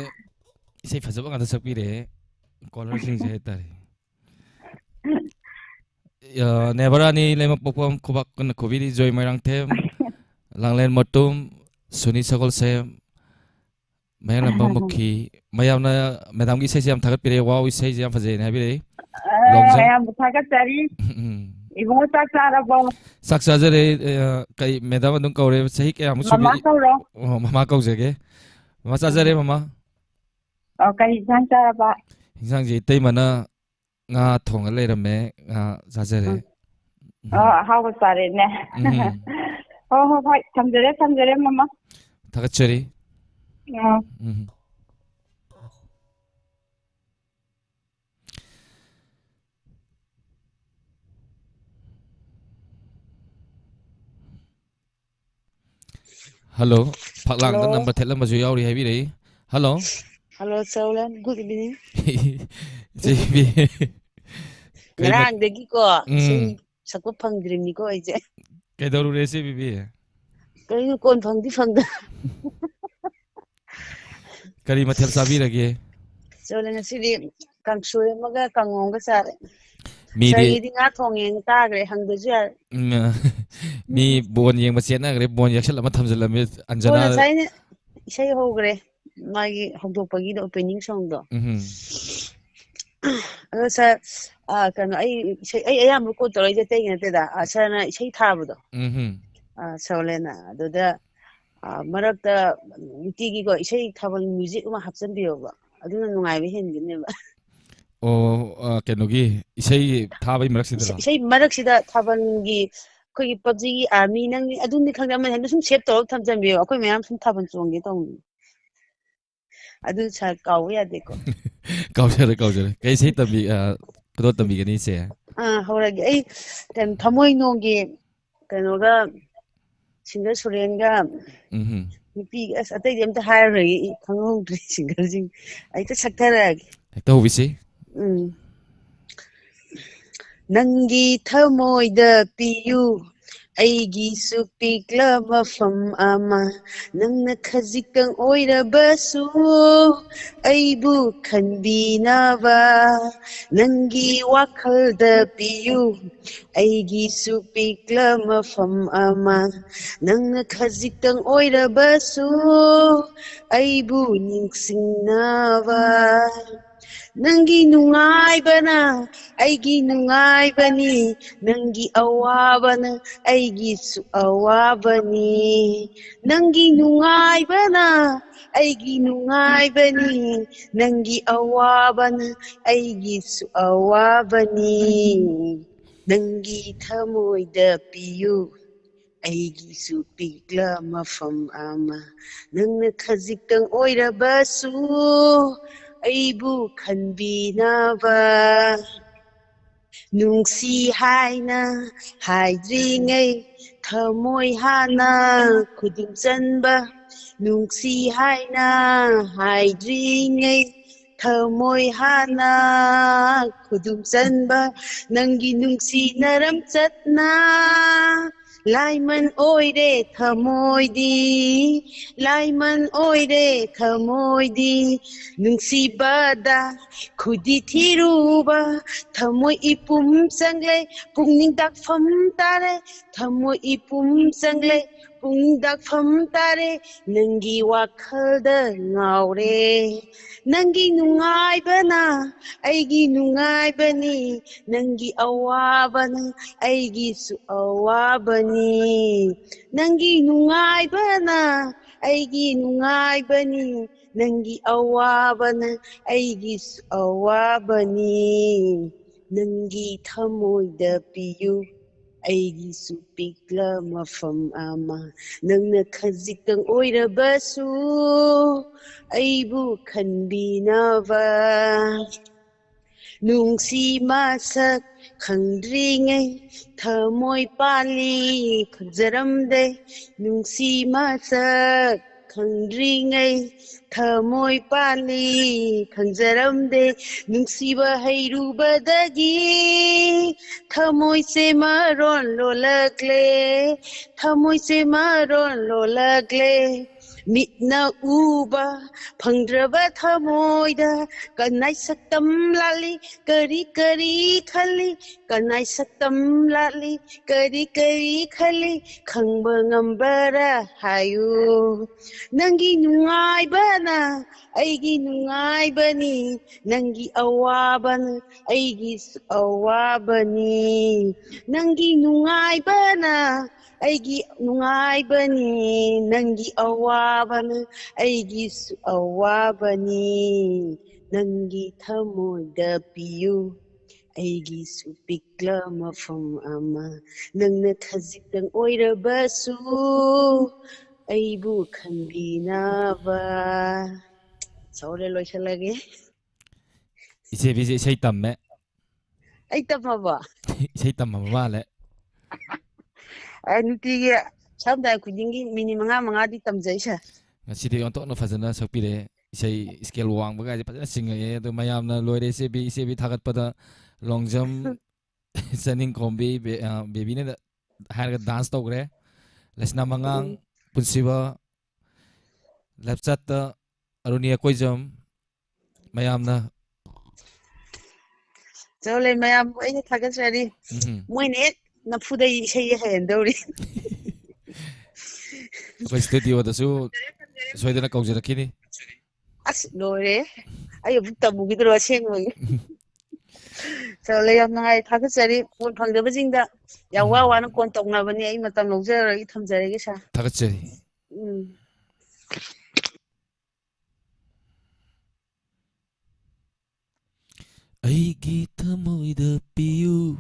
Speaker 1: isai phajaba ngada sakpire caller sing je tare ya nebarani lemak popom khobak kan khobiri joy mairang them langlen motum suni sagol se mayam lambang mukhi mayam na madam gi isai jam thagaspire wow isai jam phaje na bire longjam
Speaker 2: mayam thagatsari Ibungo tak sarabo
Speaker 1: saksajare kai madam adung kaure sahi kya musu
Speaker 2: mama kauro
Speaker 1: mama kaujage mama sajare mama
Speaker 2: kai jang saraba
Speaker 1: हिंसांग जी तई मना nga thong le rame nga sajare
Speaker 2: hawo sare ne ho ho bhai samjare mama
Speaker 1: thagachari hello phaklang da number thelam ba ju yauri hai bi rei hello
Speaker 2: Hello, Solan. Good evening.
Speaker 1: JB kay mat
Speaker 2: Ngarangdagiko, isay sakpa phangdrimniko aise.
Speaker 1: kay darure JB
Speaker 2: Karino kon phangda.
Speaker 1: kari mathel sabirage
Speaker 2: Solan asidi kangsoy amaga kangongga sare.
Speaker 1: midi
Speaker 2: Sargidi nga thongeng tagre hangdasu yar.
Speaker 1: mi bon yeng machetna gre bon yaksal ama thamjalame
Speaker 2: Solan
Speaker 1: anjana
Speaker 2: saine isay hogre. Magi hogdokpagi da opening song do. Ado sa kano ay ayam ko tolay jate ngate da asa na isay thabado. Solan adoda marakta nitigi ko isay thabal music ma hapsanbiyo ba. Aduna nungaybe hengine ba.
Speaker 1: o kenogi isai thabai marak sidra
Speaker 2: Isay maraksida thabangi kogi PUBG army nang adun ni khangda man hen sum save tawak thamjanbiyo akoi mayam sum thaban chongge tong. Adu sa kaw ya de ko.
Speaker 1: kaujare kai sei tabi pdo tabi gani se
Speaker 2: Horagi ay kan thamoy nongge kanoga singer Surenga nupi as atay dem ta hire khangong singer jing ay ta saktarag
Speaker 1: ta hobisi
Speaker 2: Nangi thamoyda piyu ꯑꯩꯒꯤꯁꯨ ꯄꯤꯛꯂꯕ ꯃꯐꯝ ꯑꯃ ꯅꯪꯅ ꯈꯖꯤꯛꯇꯪ ꯑꯣꯏꯔꯕꯁꯨ ꯑꯩꯕꯨ ꯈꯟꯕꯤꯅꯕ ꯅꯪꯒꯤ ꯋꯥꯈꯜꯗ ꯄꯤꯌꯨ ꯑꯩꯒꯤꯁꯨ ꯄꯤꯛꯂꯕ ꯃꯐꯝ ꯑꯃ ꯅꯪꯅ ꯈꯖꯤꯛꯇꯪ ꯑꯣꯏꯔꯕꯁꯨ ꯑꯩꯕꯨ ꯅꯤꯡꯁꯤꯡꯅꯕ ꯅꯪꯒꯤ ꯅꯨꯡꯉꯥꯏꯕꯅ ꯑꯩꯒꯤ ꯅꯨꯡꯉꯥꯏꯕꯅꯤ ꯅꯪꯒꯤ ꯑꯋꯥꯕꯅ ꯑꯩꯒꯤꯁꯨ ꯑꯋꯥꯕꯅꯤ ꯅꯪꯒꯤ ꯅꯨꯡꯉꯥꯏꯕꯅ ꯑꯩꯒꯤ ꯅꯨꯡꯉꯥꯏꯕꯅꯤ ꯅꯪꯒꯤ ꯑꯋꯥꯕꯅ ꯑꯩꯒꯤꯁꯨ ꯑꯋꯥꯕꯅꯤ ꯅꯪꯒꯤ ꯊꯃꯣꯏꯗ ꯄꯤꯌꯨ ꯑꯩꯒꯤꯁꯨ ꯄꯤꯛꯂ ꯃꯐꯝ ꯑꯃ ꯅꯪꯅ ꯈꯖꯤꯛꯇꯪ ꯑꯣꯏꯔꯕꯁꯨ ꯑꯩꯕꯨ ꯈꯟꯕꯤꯅꯕ ꯅꯨꯡꯁꯤ ꯍꯥꯏꯅ ꯍꯥꯏꯗ꯭ꯔꯤꯉꯩ ꯊꯃꯣꯏ ꯍꯥꯟꯅ ꯈꯨꯗꯨꯝ ꯆꯟꯕ ꯅꯨꯡꯁꯤ ꯍꯥꯏꯅ ꯍꯥꯏꯗ꯭ꯔꯤꯉꯩ ꯊꯃꯣꯏ ꯍꯥꯟꯅ ꯈꯨꯗꯨꯝ ꯆꯟꯕ ꯅꯪꯒꯤ ꯅꯨꯡꯁꯤꯅꯔꯝ ꯆꯠꯅ ꯂꯥꯏꯃꯟ ꯑꯣꯏꯔꯦ ꯊꯃꯣꯏꯗꯤ ꯂꯥꯏꯃꯟ ꯑꯣꯏꯔꯦ ꯊꯃꯣꯏꯗꯤ ꯅꯨꯡꯁꯤꯕꯗ ꯈꯨꯗꯤ ꯊꯤꯔꯨꯕ ꯊꯃꯣꯏ ꯏꯄꯨꯝ ꯆꯪꯂꯦ ꯄꯨꯛꯅꯤꯡ ꯗꯥꯛꯐꯝ ꯇꯥꯔꯦ ꯊꯃꯣꯏ ꯏꯄꯨꯝ ꯆꯪꯂꯦ ꯄꯨꯛꯅꯤꯡ ꯗꯥꯛꯐꯝ ꯇꯥꯔꯦ ꯅꯪꯒꯤ ꯋꯥꯈꯜꯗ ꯉꯥꯎꯔꯦ ꯅꯪꯒꯤ ꯅꯨꯡꯉꯥꯏꯕꯅ ꯑꯩꯒꯤ ꯅꯨꯡꯉꯥꯏꯕꯅꯤ ꯅꯪꯒꯤ ꯑꯋꯥꯕꯅ ꯑꯩꯒꯤꯁꯨ ꯑꯋꯥꯕꯅꯤ ꯅꯪꯒꯤ ꯅꯨꯡꯉꯥꯏꯕꯅ ꯑꯩꯒꯤ ꯅꯨꯡꯉꯥꯏꯕꯅꯤ ꯅꯪꯒꯤ ꯑꯋꯥꯕꯅ ꯑꯩꯒꯤꯁꯨ ꯑꯋꯥꯕꯅꯤ ꯅꯪꯒꯤ ꯊꯃꯣꯏꯗ ꯄꯤꯌꯨ ꯑꯩꯒꯤꯁꯨ ꯄꯤꯛꯂ ꯃꯐꯝ ꯑꯃ ꯅꯪꯅ ꯈꯖꯤꯛꯇꯪ ꯑꯣꯏꯔꯕꯁꯨ ꯑꯩꯕꯨ ꯈꯟꯕꯤꯅꯕ ꯅꯨꯡꯁꯤ ꯃꯁꯛ ꯈꯪꯗ꯭ꯔꯤꯉꯩ ꯊꯃꯣꯏ ꯄꯥꯜꯂꯤ ꯈꯪꯖꯔꯝꯗꯦ ꯅꯨꯡꯁꯤ ꯃꯁꯛ ꯈꯪꯗ꯭ꯔꯤꯉꯩ ꯊꯃꯣꯏ ꯄꯥꯜꯂꯤ ꯈꯪꯖꯔꯝꯗꯦ ꯅꯨꯡꯁꯤꯕ ꯍꯩꯔꯨꯕꯗꯒꯤ ꯊꯃꯣꯏꯁꯦ ꯃꯔꯣꯟ ꯂꯣꯜꯂꯛꯂꯦ ꯊꯃꯣꯏꯁꯦ ꯃꯔꯣꯟ ꯂꯣꯜꯂꯛꯂꯦ ꯃꯤꯠꯅ ꯎꯕ ꯐꯪꯗ꯭ꯔꯕ ꯊꯃꯣꯏꯗ ꯀꯅꯥꯏ ꯁꯛꯇꯝ ꯂꯥꯛꯂꯤ ꯀꯔꯤ ꯀꯔꯤ ꯈꯜꯂꯤ ꯀꯅꯥꯏ ꯁꯛꯇꯝ ꯂꯥꯛꯂꯤ ꯀꯔꯤ ꯀꯔꯤ ꯈꯜꯂꯤ ꯈꯪꯕ ꯉꯝꯕꯔꯥ ꯍꯥꯏꯌꯨ ꯅꯪꯒꯤ ꯅꯨꯡꯉꯥꯏꯕꯅ ꯑꯩꯒꯤ ꯅꯨꯡꯉꯥꯏꯕꯅꯤ ꯅꯪꯒꯤ ꯑꯋꯥꯕꯅ ꯑꯩꯒꯤꯁꯨ ꯑꯋꯥꯕꯅꯤ ꯅꯪꯒꯤ ꯅꯨꯡꯉꯥꯏꯕꯅ ꯑꯩꯒꯤ ꯅꯨꯡꯉꯥꯏꯕꯅꯤ ꯅꯪꯒꯤ ꯑꯋꯥꯕꯅ ꯑꯩꯒꯤꯁꯨ ꯑꯋꯥꯕꯅꯤ ꯅꯪꯒꯤ ꯊꯃꯣꯏꯗ ꯄꯤꯌꯨ ꯑꯩꯒꯤꯁꯨ ꯄꯤꯛꯂ ꯃꯐꯝ ꯑꯃ ꯅꯪꯅ ꯈꯖꯤꯛꯇꯪ ꯑꯣꯏꯔꯕꯁꯨ ꯑꯩꯕꯨ ꯈꯟꯕꯤꯅꯕ ꯁꯧꯔꯦ ꯂꯣꯏꯁꯜꯂꯒꯦ
Speaker 1: ꯏꯆꯦ ꯕꯤꯖꯦ ꯏꯁꯩ ꯇꯝꯃꯦ
Speaker 2: ꯑꯩ ꯇꯝꯃꯕꯣ
Speaker 1: ꯏꯁꯩ ꯇꯝꯃꯕ ꯃꯥꯜꯂꯦ
Speaker 2: ꯅꯨꯡꯇꯤꯒꯤ ꯁꯝꯗꯥꯏ ꯈꯨꯗꯤꯡꯒꯤ ꯃꯤꯅꯤꯠ 5 ꯗꯤ ꯇꯝꯖꯩꯁꯦ
Speaker 1: ꯉꯁꯤꯗꯤ ꯑꯣꯟꯊꯣꯛꯅ ꯐꯖꯅ ꯁꯛꯄꯤꯔꯦ isai scale wang baga pada singai to mayam na loire se bi thagat pada long jump saning kombi baby ne har dance to gre lesna mangang punsiba left chat ta arunia koi jam mayam na
Speaker 4: Cháu lên mày em ấy thằng cái gì đi mỗi nét nó phụ đây xây hẹn đâu đi
Speaker 1: koi studio da su soidana kaujara kini
Speaker 4: rồi đấy ai cũng tầm một cái đồ xem rồi cháu lên em ngay thằng cái gì đi buồn phăng được cái gì đó giờ qua nó còn tổng nào bên này mà tầm lúc giờ rồi thầm giờ cái sao
Speaker 1: thakachari aigi thamoida piu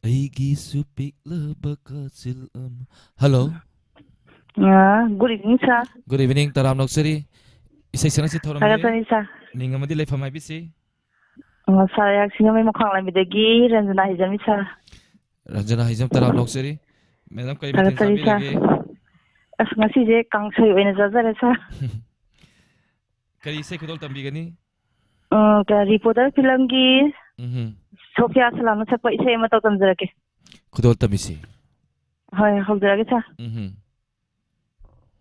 Speaker 1: aigi supik labaka silam. Hello.
Speaker 2: Good evening, sir.
Speaker 1: Good evening, Taram Noksari. Isai sana si thoram
Speaker 2: Tagatani, sir.
Speaker 1: Ninga madi lai famai bisi.
Speaker 2: Sir, yak singa may mukhang lambi dagi Ranjana Hijami, sir.
Speaker 1: Ranjana Hijam Taram Noksari. Madam kay mitin
Speaker 2: Tagatani,
Speaker 1: sabi
Speaker 2: sir.
Speaker 1: lagi.
Speaker 2: As ngasi je kangsay uwi na zazare, sir.
Speaker 1: Kari isai kudol tambi gani?
Speaker 2: Ka reporter film ki Sophia Salam sa pa isay mataw tamzara ke.
Speaker 1: Kudol tambi si.
Speaker 2: Hoy, hogdara ke, sir.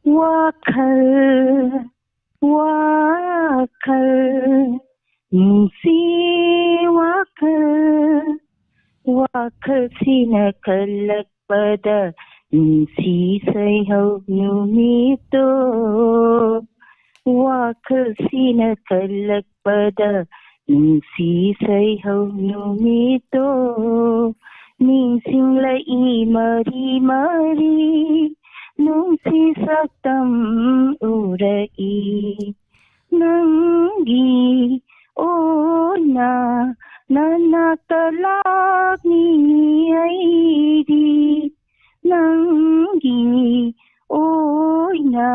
Speaker 2: Wakal si wakal sina kalak pada si say hau nito wakal sina kalak pada si say hau nito ning sing lai mari nung si saktam urai nanggi ona nanakalak ni aidi nanggi ona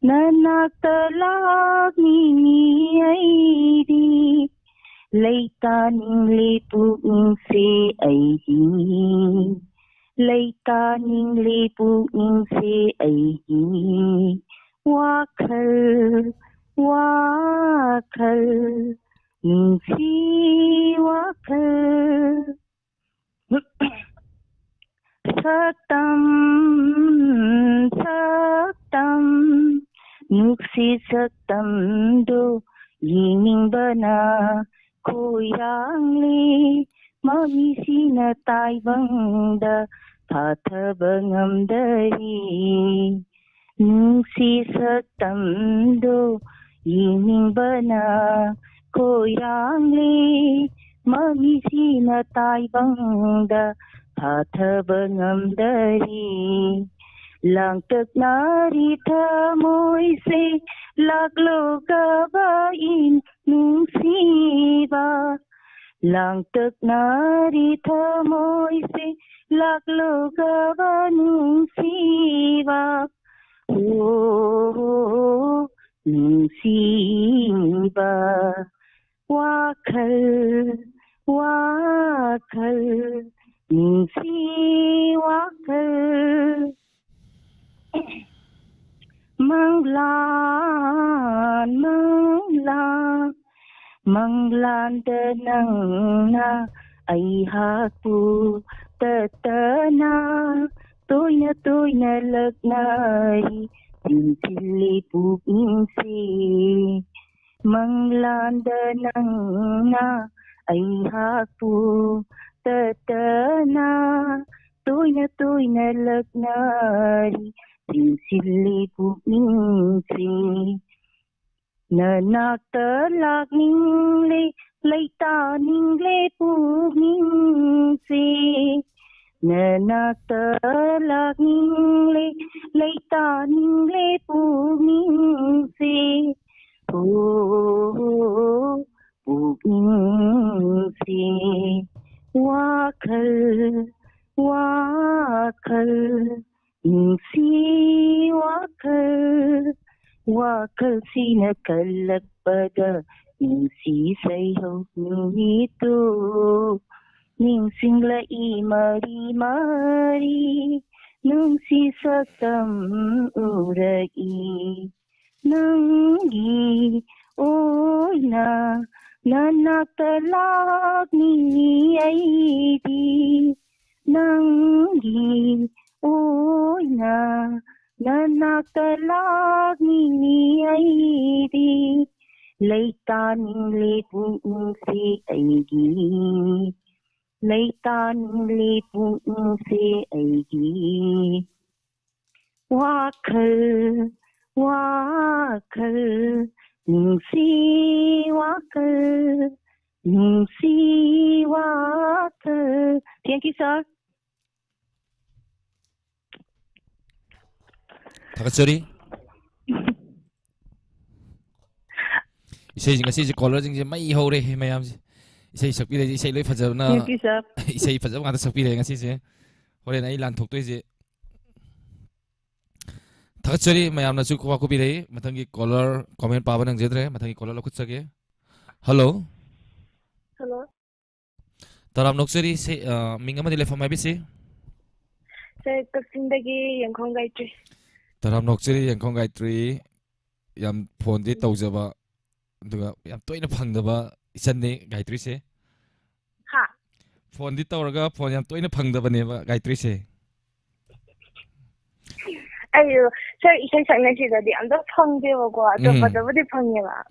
Speaker 2: nanakalak ni aidi leitaning lepung se aidi leitaning lepung se aidi wakal si wakal saktam nuksi saktam do yining bana koyang li mawisi na taibangda pathabangam dari nuksi saktam do yining bana koyang li mawisi na taibangda pathabangam dari lang tak narita moy se laglo gabain nung siba lang tak narita moy se laglo gabain nung siba oh nung siba wakal nung si wakal manglan tenang na ay hapu tatana toy na lagnari sili pupinsi manglan tenang na ay hapu tatana toy na lagnari sili pupinsi nanak talak ning leita ning le pupinsi nanak talak ning leita ning le pupinsi oh pupinsi wakal si wakal sina kalak pada si say hau nito ning singla mari nung si saktam urai ꯅꯪꯒꯤ ꯑꯣꯏꯅ ꯅꯅꯥꯛꯇ ꯂꯥꯛꯅꯤꯡꯉꯤ ꯑꯩꯗꯤ ꯅꯪꯒꯤ ꯑꯣꯏꯅ ꯅꯅꯥꯛꯇ ꯂꯥꯛꯅꯤꯡꯉꯤ ꯑꯩꯗꯤ ꯂꯩꯇꯥꯅꯤꯡꯂꯦ ꯄꯨꯛꯅꯤꯡꯁꯦ ꯑꯩꯒꯤ ꯂꯩꯇꯥꯅꯤꯡꯂꯦ ꯄꯨꯛꯅꯤꯡꯁꯦ ꯑꯩꯒꯤ ꯋꯥꯈꯜ ꯋꯥꯈꯜ ꯅꯨꯡꯁꯤ ꯋꯥꯈꯜ ꯅꯨꯡꯁꯤ ꯋꯥꯈꯜ. Thank you, sir.
Speaker 1: 다가처리 이세 ngasi caller jing mai hore mayam isei sakpi le isei loi phajabna
Speaker 2: Thank you, sir.
Speaker 1: isei phajab ngata sakpi le ngasi je hore nai lan thok toi je 다가처리 mayam na chu kwa ko bi re mathangi caller comment pa banang jedre mathangi caller lokut sage hello
Speaker 5: Hello.
Speaker 1: taram nokseri se mingama dile famai bi se
Speaker 5: Saya Kakchingdagi Yangkhong Gayatri.
Speaker 1: taram nokseri yangkhong gaitri yam phone di tawjaba duga yam toina phangdaba isanne gaitri se
Speaker 5: Ha.
Speaker 1: phone di tawraga phone yam toina phangdaba ne ba gaitri se
Speaker 5: Ayo, saya isai saknasida di amda phangdeba ko atopatabudi phangeba.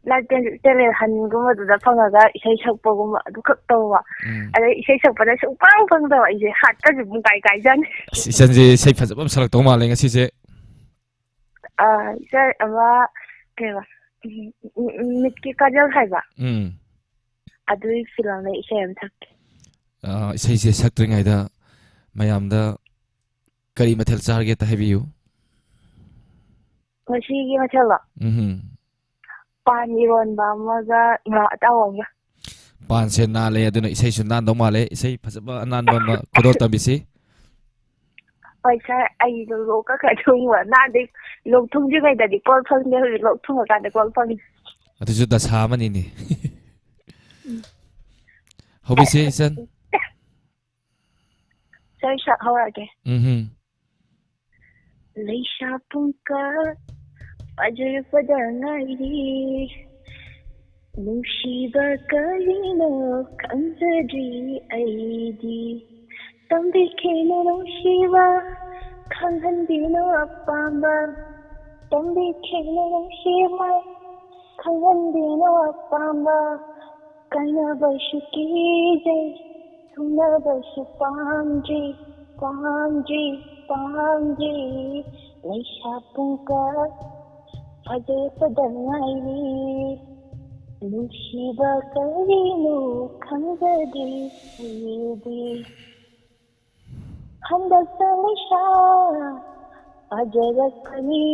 Speaker 5: Live tele hangumada phangaga isai sakpaguma adu khak tawwa. Ada isai sakpada supang phangdawa ise hatta jum kai kai jan.
Speaker 1: isanje sei phajabam salak taw male ngasi je
Speaker 5: Sir ama keba mitki kajal haiba. Adu film na isai am thak.
Speaker 1: isai je saktringai da mayam da kari mathel charge ta hebiu
Speaker 5: Masigi machala. Paniron ba maga nga tawanga.
Speaker 1: pan se na le aduna isai su nan do male isai phajaba anan ba ma kodol tambisi
Speaker 5: Oi sir ai lo ka ka thung wa na de lok thung ji gai da di kol phang de lok thung ka da kol phang.
Speaker 1: atu ju da sa mani ni hobi se isan
Speaker 5: Sir sha hawage. Leisha pungka Ajay padangai Nushiba kalino kanzadi aidi Tambi keno nushiba Kanghandino apamba Tambi keno nushiba Kanghandino apamba Kaya bashu kije Tuna bashu pamji Pamji Pamji Leisha pungka Ajay padangai Nushiba kalino kanzadi aidi Handasa Leisha Ajay rakani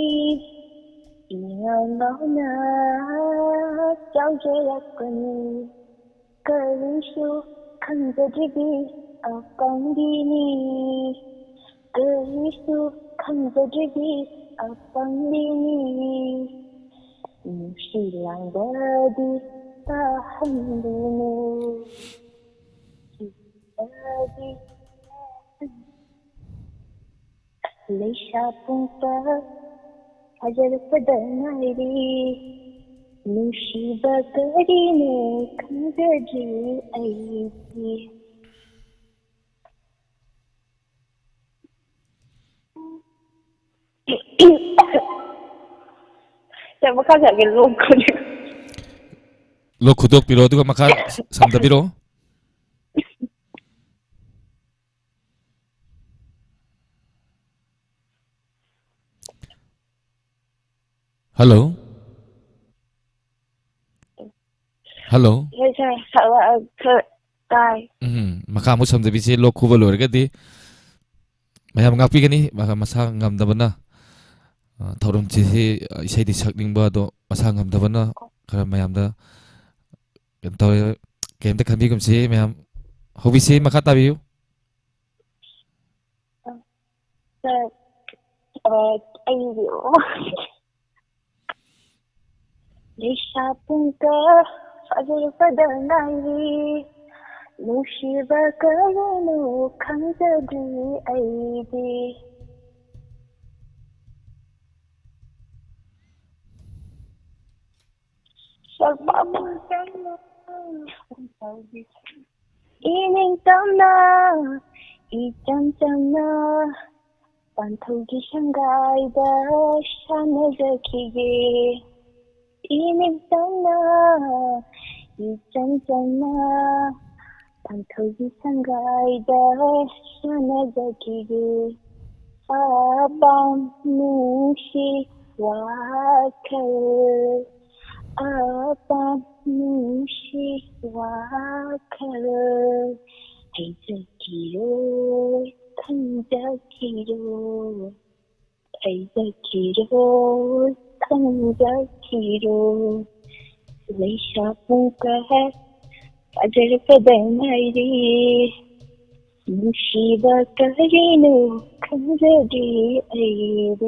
Speaker 5: Ingaw na Jawjay rakani Kalishu kanzadi apangdini Kalishu kanzadi apangdini Nusilang dadi tahandunu Dadi Leisha pungka Hajar padangai Nushiba karino kanzaji aidi Saya bakal lagi lupa ni.
Speaker 1: lo khudok piro duga makha samda biro hello hello
Speaker 5: Saya salah kai.
Speaker 1: makha mu samda bi se lo khuba lor ga di mayam ngapi gani maka masa ngamdabana thaurum chi isai di sakning ba do masa ngamdabana khara mayam da kem taw kem ta khambi kum se mayam hobi se makha tabiu
Speaker 5: Saya ayo. Leisha pungka fajr padangai Nushiba kalino kanzadi aidi
Speaker 2: 이닝 떠나 이점점나 반토기 샹가이다 샤네저키게 이닝 떠나 이점점나 반토기 샹가이다 샤네저키게 아밤 무시 와클 아밤 무시 와클 해저키로 탕저키로 해저키로 탕저키로 레샤부가 빠져가다 말이 무시바 까리노 칸저리 아이레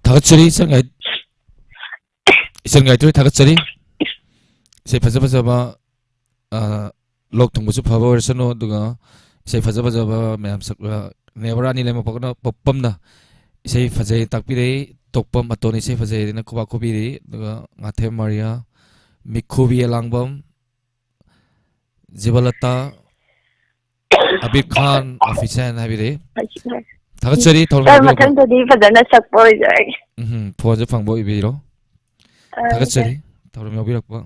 Speaker 1: 다같이 이선가이들 다같이 이제 파자파자바 록 통보수 파버 वर्सनो दुगा इसे फजा फजा ma'am Sakra नेवरानी लेम पकना पपमना इसे फजे ताकपिरे तोकपम अतोनी इसे फजे न कुबा कुबिरे दुगा गाथे मारिया मिखुबी लांगबम जिबलता अबीर Khan officer हाबिरे थागचरी
Speaker 2: मथंददी फजना सकपो जाय
Speaker 1: phone फंगबो इबिरो थागचरी थौरम याबिरकपा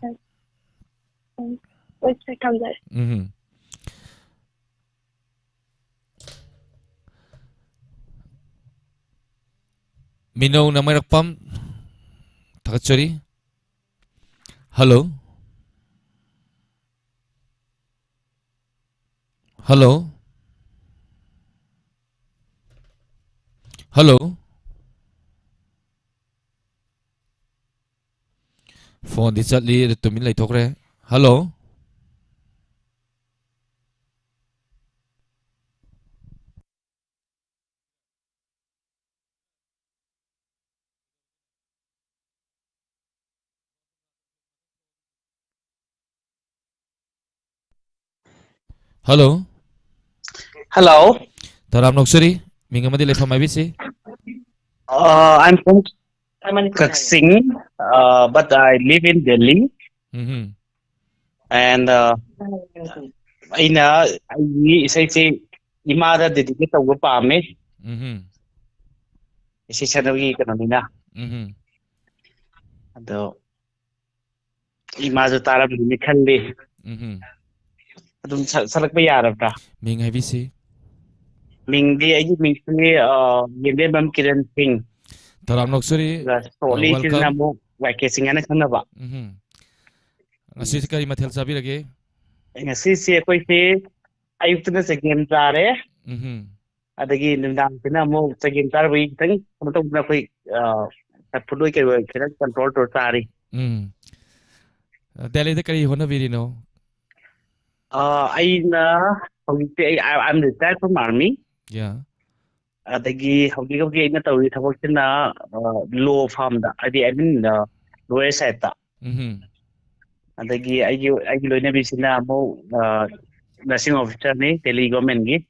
Speaker 1: Minnow na may rakpam Takachari Hello Hello Hello Phone di chat li tụi mình lại thuộc re Hello Hello
Speaker 6: Hello.
Speaker 1: Taram Noksuri Mingamadi le from IBC
Speaker 6: I'm from Kaksing, but I live in Delhi. And I say Imada dedicate to Pame. Is it Sanogi Kanamina? And Imada Tarab Mikandi. Salak Bayarabta.
Speaker 1: Ming IBC
Speaker 6: Ming the Yendebam Kiran Ping.
Speaker 1: Taram Noksuri
Speaker 6: Welcome. Vacation and Kanava.
Speaker 1: Asiskari Mathel Sabirage
Speaker 6: Ngasi ko ayuktuna sa game tare adagi nindang pina mo sa game tare wi tang to na ko puloy kay control to tare
Speaker 1: Delhi the Kari Hona Virino
Speaker 6: I'm retired from army
Speaker 1: Yeah
Speaker 6: adagi hogi na tawi thawak na law farm da adi admin lawyer side ta adagi ai loina bisina mo nursing officer ni Delhi government gi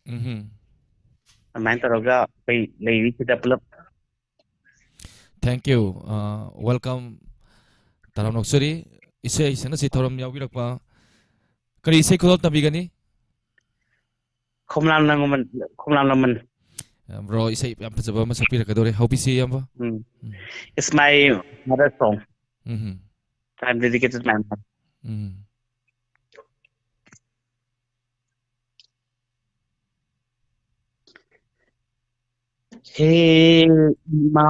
Speaker 6: man taroga pai lewi ki develop.
Speaker 1: Thank you welcome Taram Noksuri ise isana si thoram yawirakpa kari ise khulot nabigani
Speaker 6: Khomlam naman
Speaker 1: bro ise yam phajaba ma sapira kadore how bisi yamba
Speaker 6: it's my mother's song. I'm dedicated to my mother. Hey ma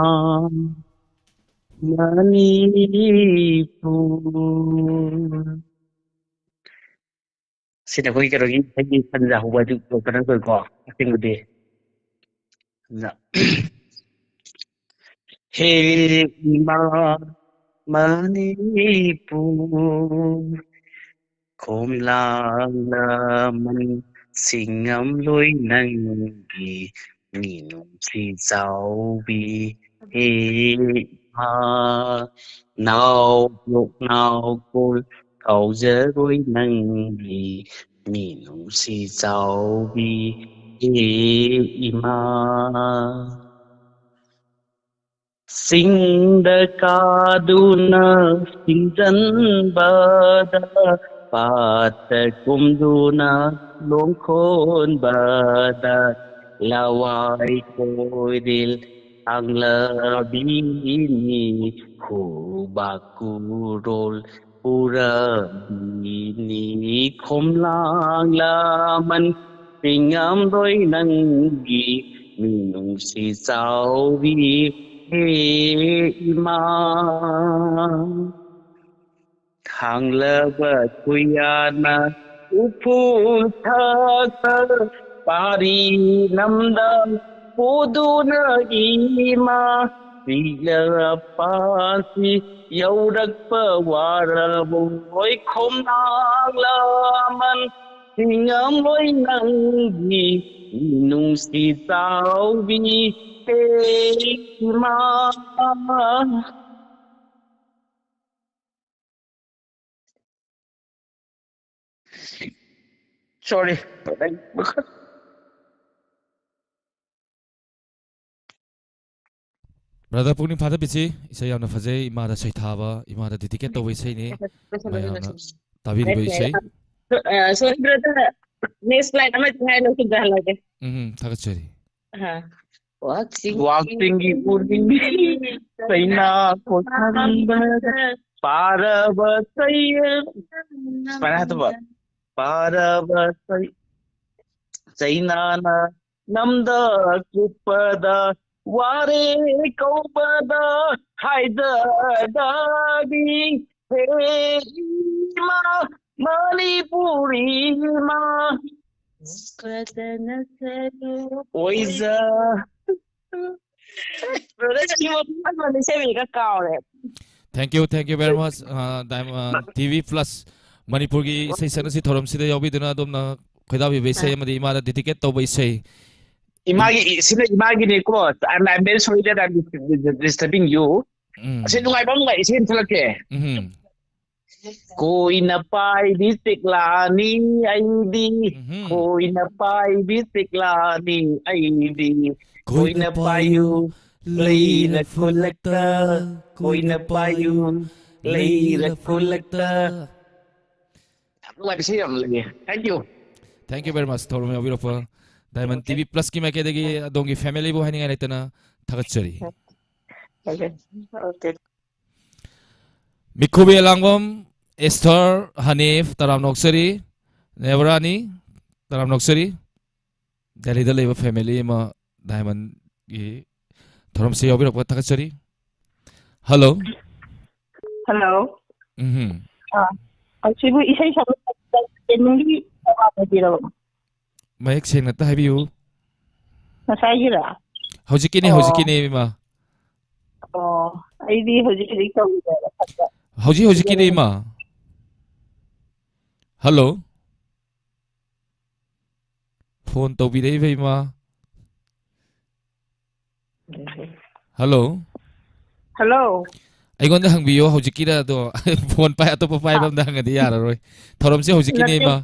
Speaker 6: Manipur xin lỗi cái rồi thấy đi phân ra hùa chụp cái nó rồi có tiếng một đi Hey ma Manipur khom lang na man singam lối nang gi ni nung si zao bi he ma nào lúc nào cô cầu giờ lối nang gi ni nung si zao bi he ma Singda kaduna singjanbada pata kumduna longkhon bada lawai koidil anglabini hubakurol purabini khomlang laman pingam doi nangi minung si sawi ima Hanglaba kuyana upul thaka pari namda puduna ima Vila pasi yaurakpa waraboi khomnang laman Singam loi nangi nung si sawi ima Sorry.
Speaker 1: Brother Pugni Father Bichi, Isay on the Faze, Imada Saitava, Imada dedicated to Isay, Mayana, Tavi Bishay.
Speaker 4: Sorry, brother. Next slide. I'm going to go to
Speaker 1: Takachari.
Speaker 6: Walking Udi Saina Kotamba Parabasaya Parabasaya Sainana Namda Kupada Ware Kopada Haida Dadi Hema Manipuri Ma Oiza
Speaker 1: Thank you very much. TV Plus Manipur ki say sanasi thorum sida yobi dina domna khoida bi besay amadi imada dedicate to besay.
Speaker 6: Imagine ni ko I'm very sorry that I'm disturbing you. Kasi nung ay bang isin talaga Koi na pai bisik lani ID Koi na pai bisik lani ID Koi na payu lay la kolekta Koi na payu lay la kolekta Thank you.
Speaker 1: Thank you very much. Thorum yobi ropa Diamond TV Plus ki make degi dongi family bo haninga naitana thakachari.
Speaker 5: Okay.
Speaker 1: Mikhubi Langwam Esther Hanif Taram Noksari Nevrani Taram Noksari Delhi the labor family ma Diamond ye Thorum se yobi ropa thakachari. Hello.
Speaker 5: Hello.
Speaker 2: Sibu isay sa nungi dito.
Speaker 1: Mayek sing na tayo biyo.
Speaker 2: Nasayira.
Speaker 1: Hojikini ma.
Speaker 2: Oh, ID hojikini ka.
Speaker 1: Hojikini ma. Hello. Phone to bi dai ma. Hello.
Speaker 2: Hello.
Speaker 1: Ay gonda hang biyo hojikira to phone pa ato pa bam da ngadi yara roy. Thorom se hojikini ma.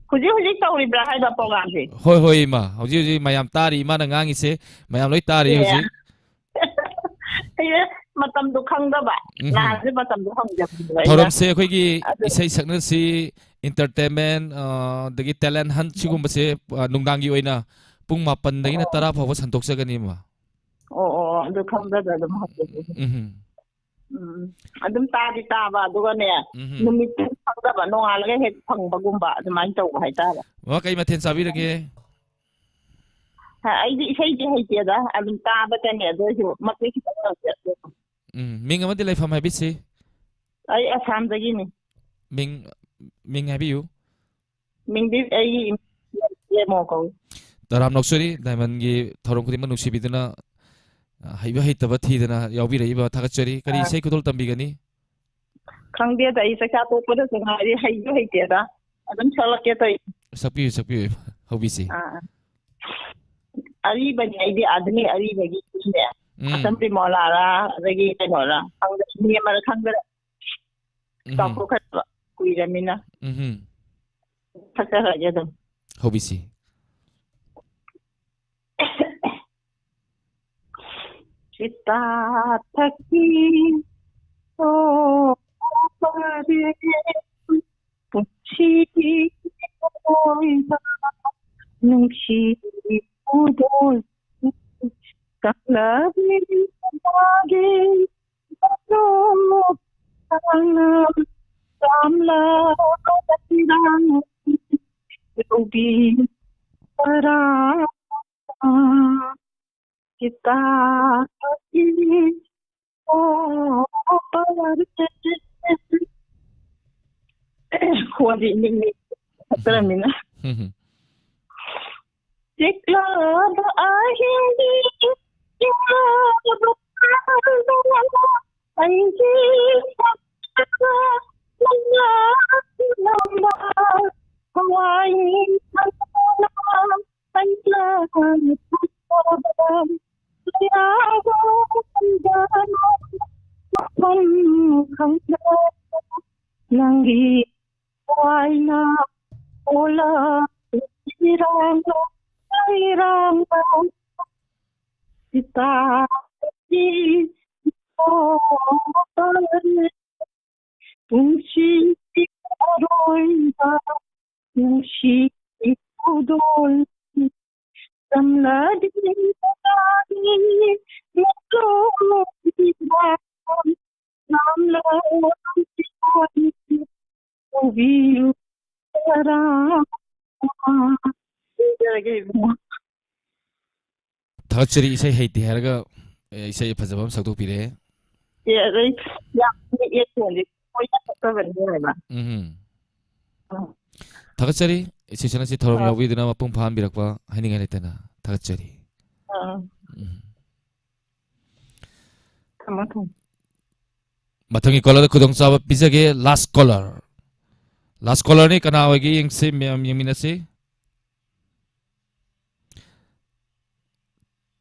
Speaker 2: Hujik tawribra haiba program si.
Speaker 1: Hoi ma. Hoji mayam tari ma na ngangi se mayam loi tari hoji.
Speaker 2: Matam du khangdaba. Na se matam du khangdaba.
Speaker 1: Thorom se khoi gi isai sakna si entertainment dagi talent hunt sigum se nungdangi oina pung mapan dagi na tara phawa santok sagani ma.
Speaker 2: Du khangdaba dum happe. Adum tadi taba dugane numit khangdaba nongalaga het phangba adumai taw haitara.
Speaker 1: Wa kai mathen sabi rage.
Speaker 2: I say da adum taba tane do matte ki
Speaker 1: Ming amadi lai fam habi se.
Speaker 2: Ai asam dagi ni.
Speaker 1: Ming habi you.
Speaker 2: Ming di ai mo ko.
Speaker 1: Taram Noksari Diamond gi thorom kudi manu sibiduna haiba haitaba thidana yobi reiba thakachari kari sei kudol tambigani.
Speaker 2: Khangde da isa ka to pada sangari haiba haite da. Adum chalake to
Speaker 1: Sakpi hobi se.
Speaker 2: Ari bani ai di admi ari bagi ne. Assembly molara ragi tenora. Khangde ni mar khangde. Ta ko khat kuiramina. Thakara jadam.
Speaker 1: Hobi se.
Speaker 2: चिता थकी ओ परे पुछी नुशी उदोल कलबी मागे no sana samla katirang ubi para kita ini oh parate kuali ini termina Sikla ahindi ya Anji Nangi waina ola iranga iranga kita di oh Tumshi Aroinda Tumshi Udol Samladi Nadi Nako Namla Ubiyu Sara
Speaker 1: Thachari isai haiti haraga isai phajabam sakdo pire
Speaker 2: Yeah, right. Yeah, yes, only.
Speaker 1: Thachari isai chana si thorom yawi dina mapung pham birakwa haninga letana thachari Mathangi caller khudong chaba pizage last caller ni kana wagi yengse yamina se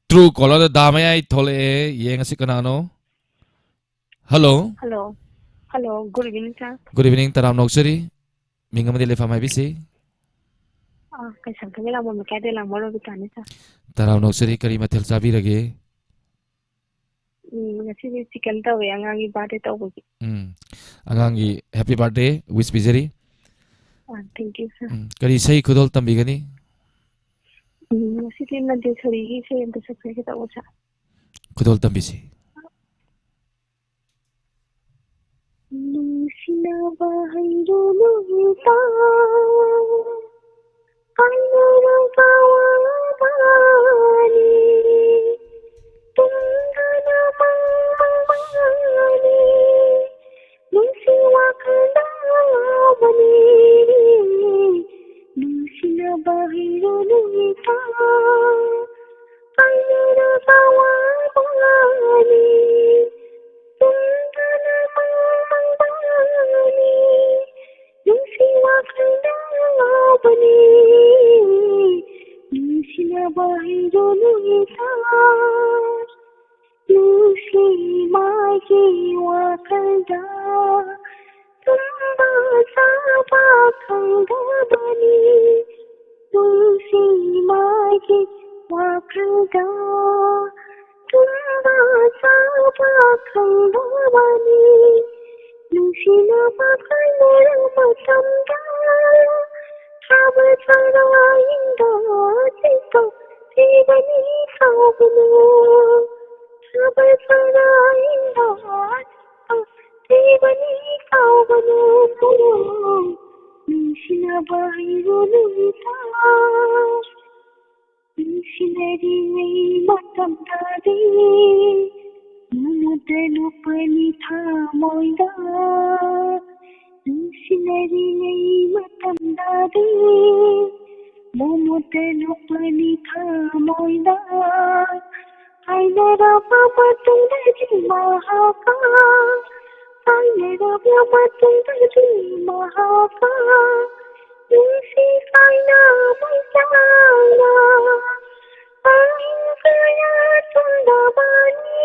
Speaker 1: True caller da dame ai thole yengasi kana no Hello
Speaker 5: Good evening, sir.
Speaker 1: Good evening taram noksari mingamadi lefa mai bisi
Speaker 5: Kaisan kami lang mo kaya lang mo bitani sir.
Speaker 1: taram noksari kari mathel sabi rage
Speaker 5: Ngasi chicken taw angangi birthday taw ko.
Speaker 1: Angangi happy birthday wish bijari
Speaker 5: Thank you, sir.
Speaker 1: kari sai khudol tambigani
Speaker 5: Ngasi din na din sorry say ento sa kita ko sir.
Speaker 1: khudol tambisi
Speaker 5: Nusina bahayro lupa Kainara kawabani Tunggana mangmangani Nusiwa kandawani Nusina bahayro lupa Kainara kawabani Tunggana mangmangani Nusiwa kandawani Nusina bahayro lupa Nusi magi wakanda Tumba sapa kandabani Nusi magi wakanda Tumba sapa kandabani Nusi nama kandara matanda Sabasara inda sito Tibani saubana Sabasara inda sito Tibani saubana Nusina bahiro luta Nusinari nei matam tadi Mumudelu pani tha moida Nusinari nei matam tadi Mumudelu pani tha moida Ainera baba tunda mahaka Ainera baba tunda mahaka Nusi kaina maisana Ahinkaya tundabani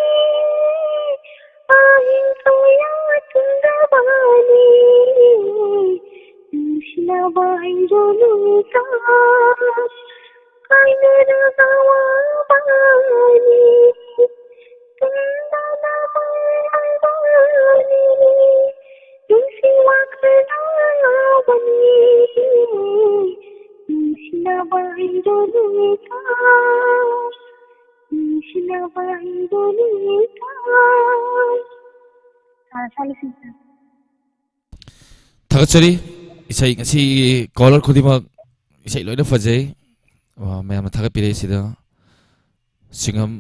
Speaker 5: Ahinkaya tundabani Nusina bahayro luta Kainara kawabani
Speaker 1: Thakachari isai ngasi caller khudimak isai loina fajai mayam na thakapire sida singam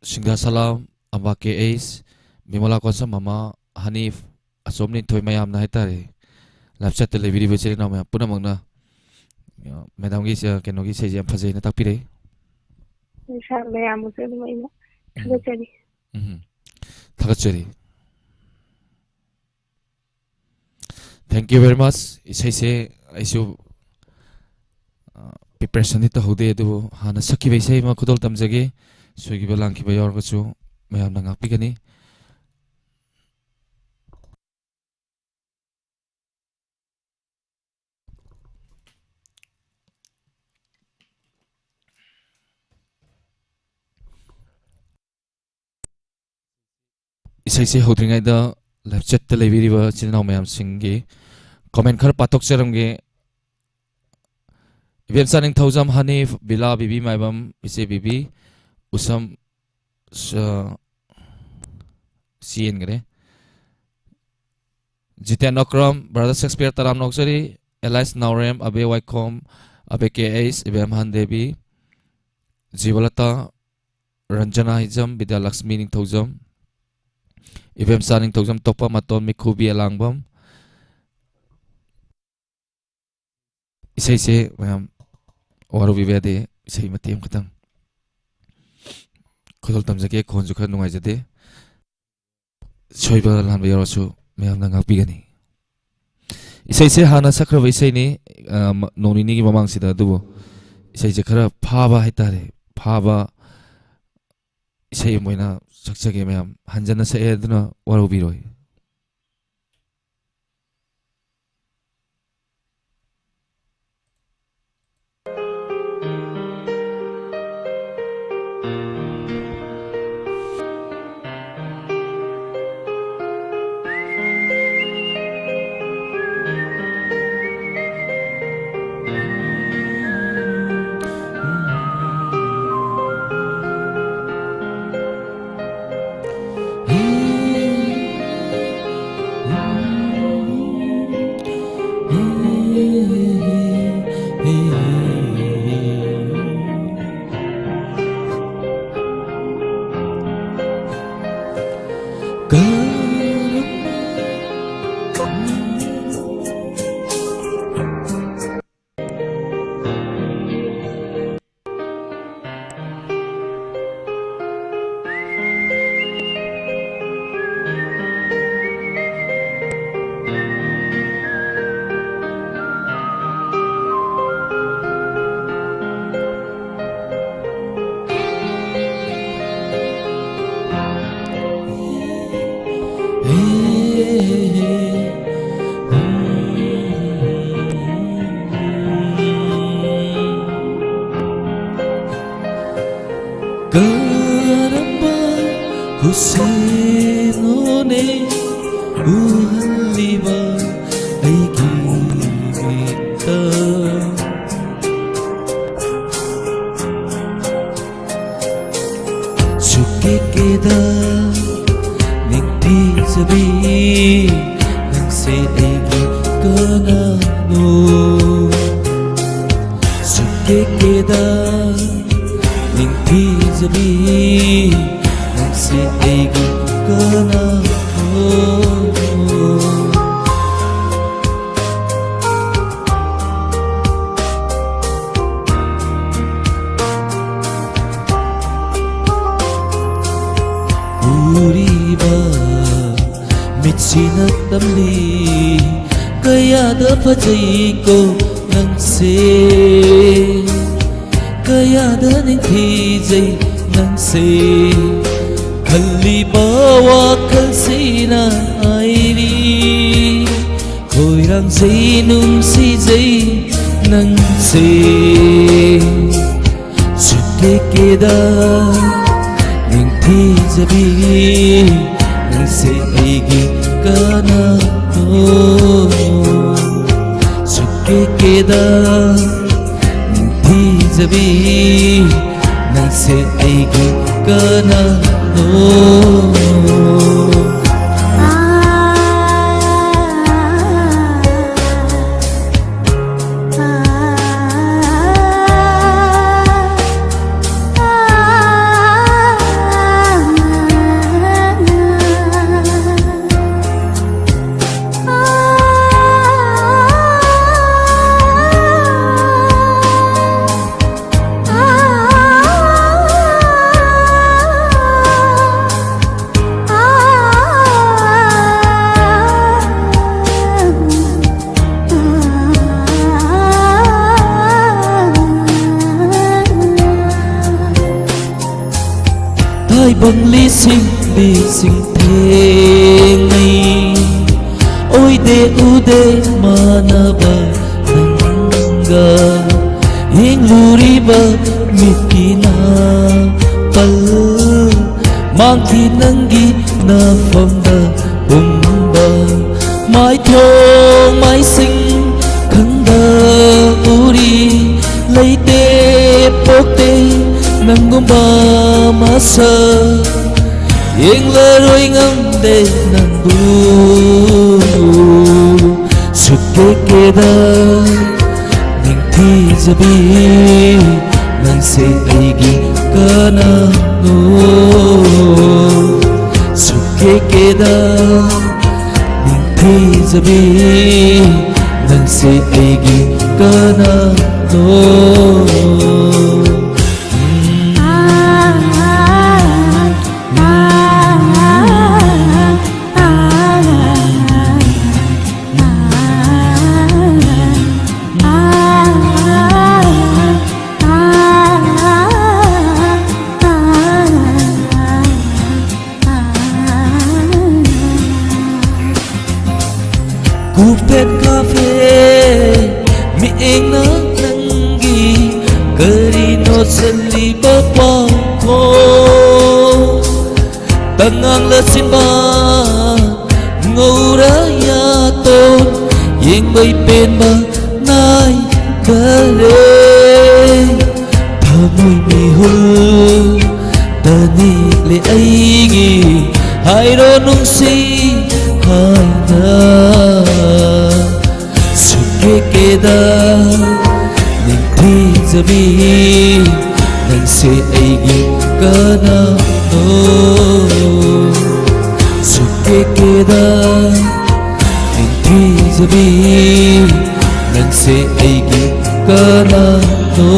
Speaker 1: singha salam ambake ace bimala konsa mama hanif asomni thoi mayam na haitare lapchat televiri becheri na mayam puna mangna madam gi se kenogi se jam fajai na takpire
Speaker 5: Sa mayam mo sa lumay mo. Thakachari.
Speaker 1: Thakachari. Thank you very much. Isai se aisu preparation ni to hode du hana sakki be sai ma khudol tamjage soigi ba langki ba yor ga chu mayam na ngak pi gani isai se hodringai da live chat te leviri ba chinau mayam singi comment khar patok charamge Ibem saning thaujam hanif bila bibi maibam ise bibi usam sien gre Jiten Okram brother Shakespeare taram noksari Elias Naurem abe Waikom abe KS ibem han devi Jivalata Ranjana hijam Vidya Lakshmi ning thaujam ibem saning thaujam topa maton mikhubi alangbam isai se mayam waru bibede isai matem khatang khudol tamjake khonju kha nungai jade soiba lan ba yorosu mayam na ngak bigani isai se hana sakra isai ni noni ni gi mamang sida dubo isai je khara phaba haitare phaba isai moina sakchage mayam hanjana sa eduna waru biroi Husinone uhaliba aigi mita Suki keda nikti sabi nang se aigi kanano Suki keda nikti sabi se aigi kanano Uriba mitsina tamli kaya da fajai ko nang se kaya da ning thijai nang se Khaliba wakal sina airi Khoirang zai nung si zai nang se Suke keda ning thi ꯊꯤꯖꯕꯤ ꯅꯪꯁꯦ ꯑꯩꯒꯤ ꯀꯅꯥꯅꯣ ꯁꯨꯛꯀꯦꯀꯦꯗ ꯊꯤꯖꯕꯤ ꯅꯪꯁꯦ ꯑꯩꯒꯤ ꯀꯅꯥꯅꯣ Hai bằng ly sinh thế ngày ôi đê u đê mà na ba nanga hing luri ba mikina pal mang thi nangi na phong da ba mai thong mai sinh khang da uri lấy tê bốc tê nang gomba masa yang laroi ngam de nang bu suke keda ning thi zabi nang se aigi kana no suke keda ning thi zabi nang se aigi kana no Kupet cafe mi eng na nangi karino sali bapa ko tangang la simba ngora ya ton yeng bay pen ba nai kare thamoi mi hul tani le aigi hai ro nung si hai na keda ning thi zabi nang se aigi kana no suke keda ning thi zabi nang se aigi kana no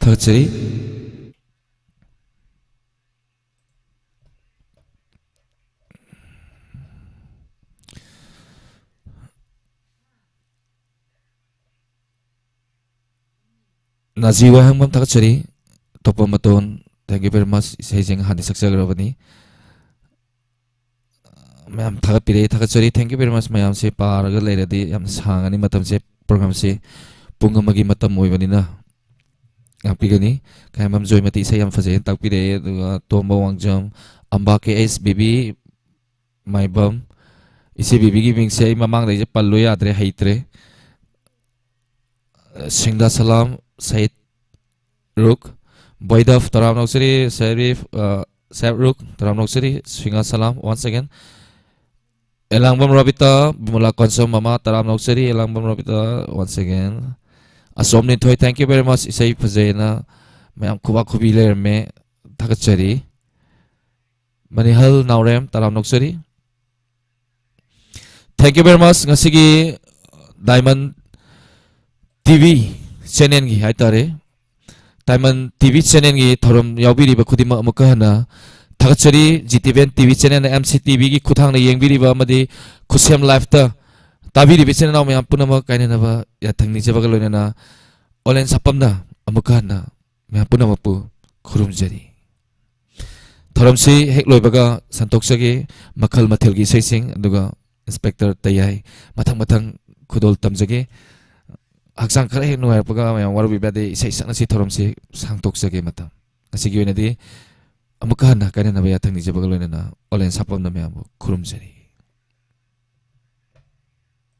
Speaker 1: Thakchari Najiwa hangmam thakchari topa maton thank you very much isai jeng hani saksagrabani mayam thakapire thakchari thank you very much mayam se paraga leiradi yam sangani matam se program se pungamagi matam oibanina ngapigani kaimam joymati isai yam faje takpire tomba wangjam amba ke SBB maibam isi bibi gi bing se mamang dai je pallo yadre haitre singda salam Said Ruk Boydaf Taram Noksiri Sarif Said Ruk Taram Noksiri Singa salam once again Elangbam Rabita Bimula Konsom Mama Taram Noksiri Elangbam Rabita once again Asomni Toy thank you very much Isai Pazena Mayam Kuba Kubiler Me Takachari Manihal Naurem Taram Noksiri thank you very much Ngasigi Diamond TV channel gi haitare Diamond TV channel gi thorom yaubiriba khudima amuka hana thakachari GTVN TV channel MCTV gi khuthang na yengbiriba amadi khusem live ta ताबीरी बिचन नाव में Poonam कायननबा याथंग निजबग लोइनना online सपमना अमुकाना मैं पुनम पु खुरुमजरी थरमसी हेक लोइबगा संतोक्सगे मखल मथेलगी sensing अदुगा inspector तैयाई मथंग मथंग खुदोल तमजगे हक्सांग खरा हेक नुवायपगा मैं वारबि बादे इसै सनसी थरमसी सांगतोक्सगे मता असिगी ओइनदि अमुकाना कायननबा याथंग निजबग लोइनना online सपमना मैं खुरुमजरी